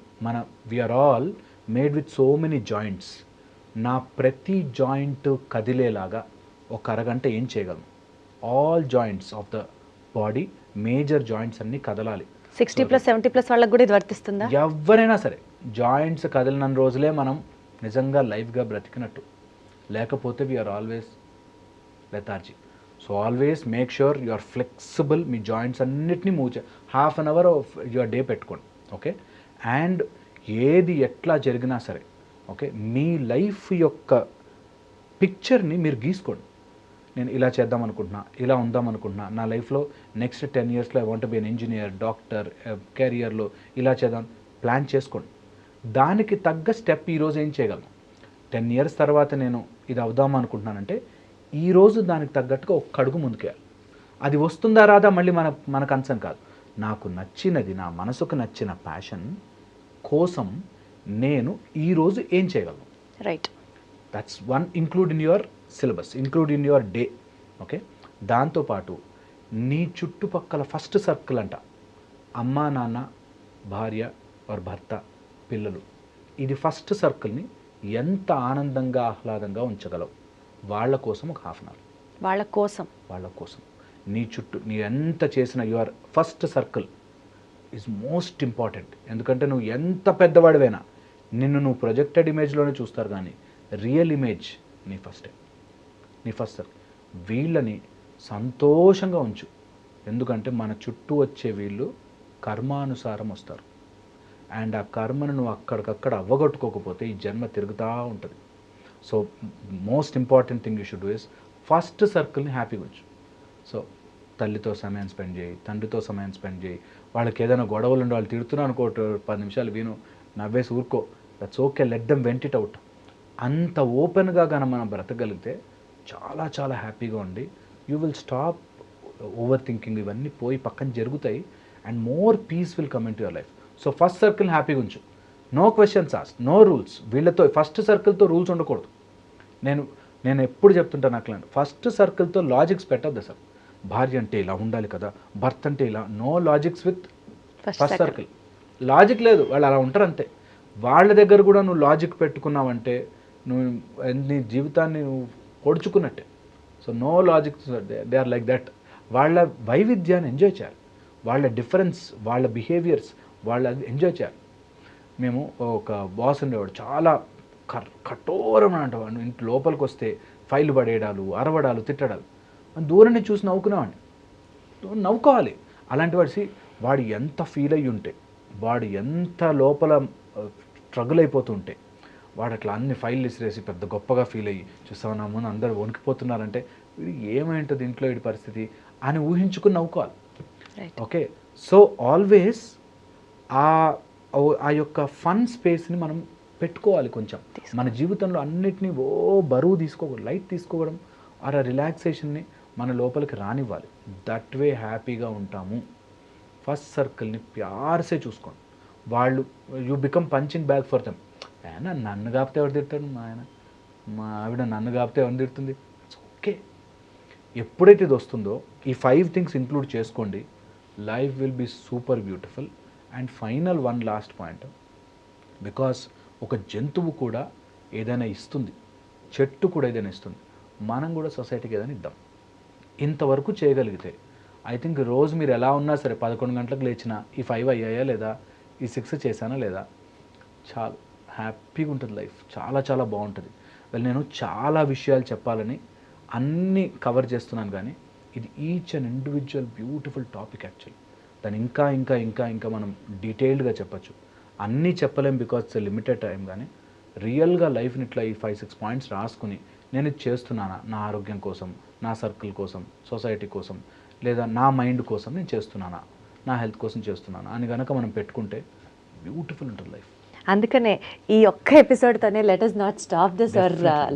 Speaker 2: we are all made with so many joints. నా ప్రతి జాయింట్ కదిలేలాగా ఒక అరగంట ఏం చేయగలను? All joints of the body, major joints అన్నీ కదలాలి.
Speaker 1: 60+, 70+ వాళ్ళకి కూడా ఇది వర్తిస్తుందా?
Speaker 2: ఎవరైనా సరే జాయింట్స్ కదిలిన రోజులే మనం నిజంగా లైఫ్గా బ్రతికినట్టు. లేకపోతే we are always lethargy. So always make sure you are flexible. మీ జాయింట్స్ అన్నిటినీ move half an hour of your day పెట్టుకోండి. ఓకే, అండ్ ఏది ఎట్లా జరిగినా సరే ఓకే, మీ లైఫ్ యొక్క పిక్చర్ని మీరు గీసుకోండి. నేను ఇలా చేద్దాం అనుకుంటున్నా, ఇలా ఉందాం అనుకుంటున్నా, నా లైఫ్లో నెక్స్ట్ 10 yearsలో I want be an engineer, doctor, కెరియర్లో ఇలా చేద్దాం ప్లాన్ చేసుకోండి. దానికి తగ్గ స్టెప్ ఈరోజు ఏం చేయగలను, 10 years తర్వాత నేను ఇది అవుదాం అనుకుంటున్నానంటే ఈరోజు దానికి తగ్గట్టుగా ఒక్క అడుగు ముందుకేయాలి. అది వస్తుందా రాదా మళ్ళీ మన కన్సర్న్ కాదు. నాకు నచ్చినది, నా మనసుకు నచ్చిన ప్యాషన్ కోసం నేను ఈరోజు ఏం చేయగలను.
Speaker 1: Right.
Speaker 2: That's one. Include in your syllabus, include in your day. Okay. దాంతోపాటు నీ చుట్టుపక్కల ఫస్ట్ సర్కిల్ అంట అమ్మా నాన్న, భార్య వారి భర్త, పిల్లలు. ఇది ఫస్ట్ సర్కిల్ని ఎంత ఆనందంగా ఆహ్లాదంగా ఉంచగలవు. వాళ్ళ కోసం ఒక హాఫ్ అన్ అవర్. వాళ్ళ కోసం నీ చుట్టూ నీ ఎంత చేసిన your first circle is most important. ఎందుకంటే నువ్వు ఎంత పెద్దవాడివైనా నిన్ను నువ్వు ప్రొజెక్టెడ్ ఇమేజ్లోనే చూస్తారు, కానీ రియల్ ఇమేజ్ నీ ఫస్ట్ సర్కిల్. వీళ్ళని సంతోషంగా ఉంచు. ఎందుకంటే మన చుట్టూ వచ్చే వీళ్ళు కర్మానుసారం వస్తారు. అండ్ ఆ కర్మను నువ్వు అక్కడికక్కడ అవ్వగొట్టుకోకపోతే ఈ జన్మ తిరుగుతూ ఉంటుంది. So most important thing you should do is first సర్కిల్ని హ్యాపీగా ఉంచు. సో తల్లితో సమయం స్పెండ్ చేయి, తండ్రితో సమయం స్పెండ్ చేయి. వాళ్ళకి ఏదైనా గొడవలు ఉండి వాళ్ళు తిడుతున్నా అనుకో, 10 నిమిషాలు విను, నవ్వేసి ఊరుకో. That's okay, let them vent it out. అంత ఓపెన్గా కానీ మనం బ్రతకగలిగితే చాలా చాలా హ్యాపీగా ఉండి you will stop over thinking. ఇవన్నీ పోయి పక్కన జరుగుతాయి and more peace will come into your life. So first circle హ్యాపీగా ఉంచు. No questions ask, no rules. వీళ్ళతో ఫస్ట్ సర్కిల్తో రూల్స్ ఉండకూడదు. నేను ఎప్పుడు చెప్తుంటాను నాకు, ఫస్ట్ సర్కిల్తో లాజిక్స్ పెట్టద్దు అసలు. భార్య అంటే ఇలా ఉండాలి కదా, భర్త అంటే ఇలా. No logics with first circle. Logic లేదు, వాళ్ళు అలా ఉంటారు అంతే. వాళ్ళ దగ్గర కూడా నువ్వు లాజిక్ పెట్టుకున్నావంటే నువ్వు నీ జీవితాన్ని నువ్వు పొడుచుకున్నట్టే. So no logics, they are like that. వాళ్ళ వైవిధ్యాన్ని ఎంజాయ్ చేయాలి, వాళ్ళ డిఫరెన్స్, వాళ్ళ బిహేవియర్స్ వాళ్ళు అది ఎంజాయ్ చేయాలి. మేము ఒక బాస్ ఉండేవాడు, చాలా కఠోరం అంటవాడు. ఇంటి లోపలికి వస్తే ఫైల్ పడేయడాలు, అరవడాలు, తిట్టడాలు. దూరం నుంచి చూసి నవ్వుకునేవాడిని. నవ్వుకోవాలి. అలాంటి వాడు ఎంత ఫీల్ అయ్యి ఉంటే, వాడు ఎంత లోపల స్ట్రగుల్ అయిపోతుంటే, వాడు అట్లా అన్ని ఫైళ్ళు ఇసిరేసి పెద్ద గొప్పగా ఫీల్ అయ్యి చూస్తావు నా ముందు అందరూ వణికిపోతున్నారంటే వీడు ఏమైంటుంది ఇంట్లో వీడి పరిస్థితి అని ఊహించుకుని నవ్వుకోవాలి. ఓకే. సో ఆల్వేస్ ఆ యొక్క ఫన్ స్పేస్ని మనం పెట్టుకోవాలి కొంచెం మన జీవితంలో. అన్నిటినీ బరువు తీసుకోకూడదు, లైట్ తీసుకోవడం, ఆ రిలాక్సేషన్ని మన లోపలికి రానివ్వాలి. దట్ వే హ్యాపీగా ఉంటాము. ఫస్ట్ సర్కిల్ని ప్యార్సే చూసుకోండి. వాళ్ళు you become punching bag for them. ఆయన నన్ను కాపితే ఎవరు తిడతాడు, మా ఆవిడ నన్ను కాపితే ఎవరు తిడుతుంది. It's okay. ఎప్పుడైతే ఇది వస్తుందో ఈ 5 థింగ్స్ ఇంక్లూడ్ చేసుకోండి, life will be super beautiful. And final one last point, because ఒక జంతువు కూడా ఏదైనా ఇస్తుంది, చెట్టు కూడా ఏదైనా ఇస్తుంది, మనం కూడా సొసైటీకి ఏదైనా ఇద్దాం. ఇంతవరకు చేయగలిగితే ఐ థింక్ రోజు మీరు ఎలా ఉన్నా సరే 11 గంటలకు లేచినా ఈ 5 అయ్యాయా లేదా, ఈ 6 చేశానా లేదా, చాలా హ్యాపీగా ఉంటుంది లైఫ్. చాలా చాలా బాగుంటుంది. నేను చాలా విషయాలు చెప్పాలని అన్నీ కవర్ చేస్తున్నాను, కానీ ఇది each and individual beautiful topic actually. దాన్ని ఇంకా ఇంకా ఇంకా ఇంకా మనం డీటెయిల్డ్గా చెప్పచ్చు. అన్నీ చెప్పలేం బికాజ్ ఇట్స్ లిమిటెడ్ టైం. కానీ రియల్గా లైఫ్ని ఇట్లా ఈ 5-6 పాయింట్స్ రాసుకుని నేను ఇది చేస్తున్నానా, నా ఆరోగ్యం కోసం, నా సర్కిల్ కోసం, సొసైటీ కోసం, లేదా నా మైండ్ కోసం నేను చేస్తున్నానా, నా హెల్త్ కోసం చేస్తున్నానా అని కనుక మనం పెట్టుకుంటే బ్యూటిఫుల్ ఉంటుంది లైఫ్.
Speaker 1: అందుకనే ఈ ఒక్క ఎపిసోడ్తోనే let us not stop this or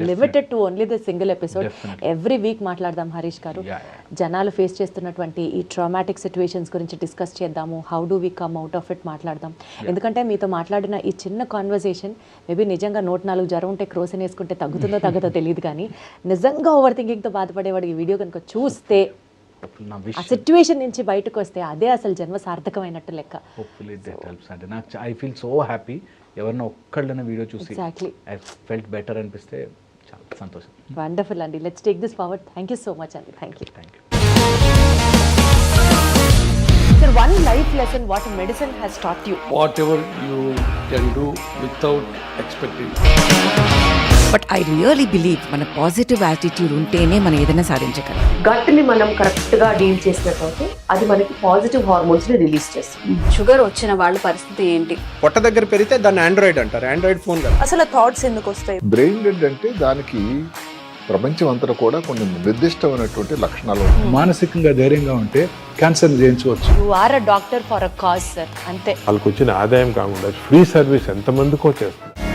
Speaker 1: limited to only the single episode. Every week మాట్లాడదాం హరీష్ గారు. జనాలు ఫేస్ చేస్తున్నటువంటి ఈ ట్రామాటిక్ సిచ్యువేషన్స్ గురించి డిస్కస్ చేద్దాము. How do we come out of it మాట్లాడదాం. ఎందుకంటే మీతో మాట్లాడిన ఈ చిన్న కాన్వర్సేషన్ మేబీ నిజంగా 104 జ్వరం ఉంటే క్రోసిన్ వేసుకుంటే తగ్గుతుందో తగ్గదో తెలియదు, కానీ నిజంగా ఓవర్ థింకింగ్తో బాధపడేవాడు ఈ వీడియో కనుక చూస్తే ఆ సిచ్యువేషన్ నుంచి బయటకు వస్తే అదే అసలు జన్మ సార్థకమైనట్టు లెక్క.
Speaker 2: Hopefully that helps. అంటే నాకు ఐ ఫీల్ సో హ్యాపీ. ఎవరినో ఒక్కళ్ళైనా వీడియో చూసి ఐ ఫెల్ట్ బెటర్ అనిపిస్తే చాలా సంతోషం.
Speaker 1: వండర్ఫుల్ అండి. Let's take this forward. Thank you so much అండి. Thank you. Sir, one life lesson what medicine has taught you.
Speaker 3: Whatever you can do without expecting.
Speaker 4: But I really believe మన positive attitude ఉంటేనే మనం ఏదైనా సాధించగలం.
Speaker 5: గట్ని మనం కరెక్ట్గా deal చేసినట్లయితే అది మనకి పాజిటివ్ హార్మోన్స్ని రిలీజ్ చేస్తుంది.
Speaker 6: షుగర్ వచ్చిన వాళ్ళ పరిస్థితి ఏంటి?
Speaker 7: పొట్ట దగ్గర పెరిగితే దాన్ని ఆండ్రాయిడ్ అంటారు. ఆండ్రాయిడ్ ఫోన్ కదా.
Speaker 6: అసలు థాట్స్ ఎందుకు వస్తాయి?
Speaker 8: బ్రెయిన్ డెడ్ అంటే దానికి ప్రపంచం అంతా కూడా కొన్ని నిర్దిష్టమైనటువంటి లక్షణాలు.
Speaker 9: మానసికంగా ధైర్యంగా ఉంటే క్యాన్సర్ జయించవచ్చు.
Speaker 1: You are a doctor for a cause, sir. అంతే.
Speaker 10: వాళ్ళకి వచ్చిన ఆదాయం కాకుండా ఫ్రీ సర్వీస్ ఎంతమందికో చేస్తారు.